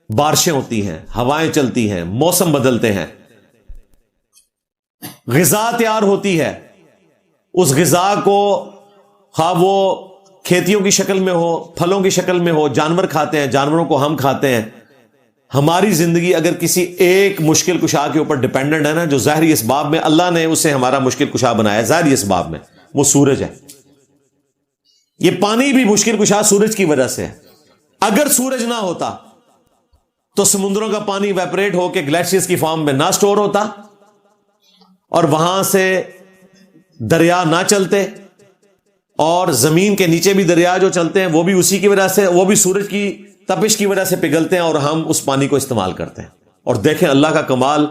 بارشیں ہوتی ہیں، ہوائیں چلتی ہیں، موسم بدلتے ہیں، غذا تیار ہوتی ہے. اس غذا کو خواہ وہ کھیتیوں کی شکل میں ہو، پھلوں کی شکل میں ہو، جانور کھاتے ہیں، جانوروں کو ہم کھاتے ہیں. ہماری زندگی اگر کسی ایک مشکل کشا کے اوپر ڈیپینڈنٹ ہے نا، جو ظاہری اسباب میں اللہ نے اسے ہمارا مشکل کشا بنایا ہے، ظاہری اسباب میں وہ سورج ہے. یہ پانی بھی مشکل کشا سورج کی وجہ سے ہے. اگر سورج نہ ہوتا تو سمندروں کا پانی ویپریٹ ہو کے گلیشیئرز کی فارم میں نہ سٹور ہوتا، اور وہاں سے دریا نہ چلتے، اور زمین کے نیچے بھی دریا جو چلتے ہیں وہ بھی اسی کی وجہ سے، وہ بھی سورج کی تپش کی وجہ سے پگھلتے ہیں اور ہم اس پانی کو استعمال کرتے ہیں. اور دیکھیں اللہ کا کمال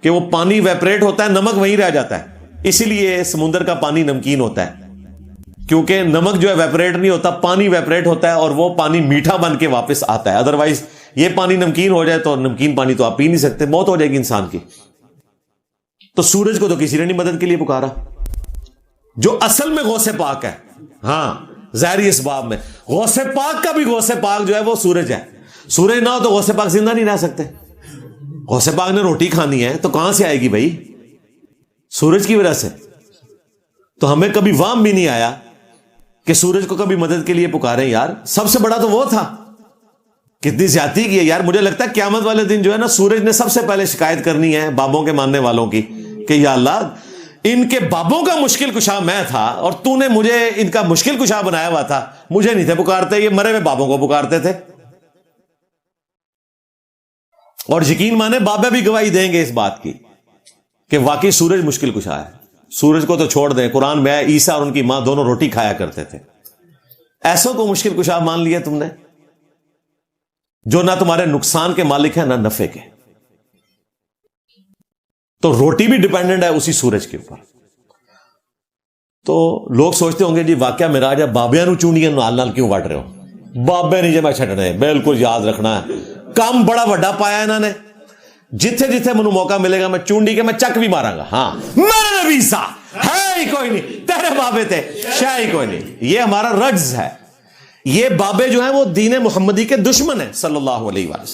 کہ وہ پانی ویپریٹ ہوتا ہے، نمک وہیں رہ جاتا ہے. اسی لیے سمندر کا پانی نمکین ہوتا ہے، کیونکہ نمک جو ہے ویپریٹ نہیں ہوتا، پانی ویپریٹ ہوتا ہے اور وہ پانی میٹھا بن کے واپس آتا ہے. ادروائز یہ پانی نمکین ہو جائے تو نمکین پانی تو آپ پی نہیں سکتے، موت ہو جائے گی انسان کی. تو سورج کو تو کسی نے نہیں مدد کے لیے پکارا، جو اصل میں غوث پاک ہے. ہاں ظاہری اسباب میں غوث پاک کا بھی غوث پاک جو ہے وہ سورج ہے. سورج نہ ہو تو غوث پاک زندہ نہیں رہ سکتے. غوث پاک نے روٹی کھانی ہے تو کہاں سے آئے گی بھائی؟ سورج کی وجہ سے. تو ہمیں کبھی وام بھی نہیں آیا کہ سورج کو کبھی مدد کے لیے پکارے. یار سب سے بڑا تو وہ تھا. کتنی زیادتی کی ہے یار. مجھے لگتا ہے قیامت والے دن جو ہے نا، سورج نے سب سے پہلے شکایت کرنی ہے بابوں کے ماننے والوں کی کہ یا اللہ، ان کے بابوں کا مشکل کشا میں تھا اور تو نے مجھے ان کا مشکل کشا بنایا ہوا تھا. مجھے نہیں تھے پکارتے، یہ مرے ہوئے بابوں کو پکارتے تھے. اور یقین مانے بابے بھی گواہی دیں گے اس بات کی کہ واقعی سورج مشکل کشا ہے. سورج کو تو چھوڑ دیں، قرآن میں عیسیٰ اور ان کی ماں دونوں روٹی کھایا کرتے تھے. ایسوں کو مشکل کشا مان لیا تم نے، جو نہ تمہارے نقصان کے مالک ہیں نہ نفع کے. تو روٹی بھی ڈیپینڈنٹ ہے اسی سورج کے اوپر. تو لوگ سوچتے ہوں گے جی واقعہ میرا جب بابیاں نو چونڈیاں نال نال کیوں وٹ رہے ہو؟ بابے نہیں جی میں چھڈنے، بالکل یاد رکھنا ہے. کام بڑا وڈا پایا انہوں نے. جتھے جتھے منو موقع ملے گا میں چونڈی کے میں چک بھی ماراں گا. ہاں میرے نبی سا ہے ہی کوئی نہیں، تیرے بابے تھے شاہ ہی کوئی نہیں. یہ ہمارا رجز ہے. یہ بابے جو ہیں وہ دین محمدی کے دشمن ہیں صلی اللہ علیہ وسلم.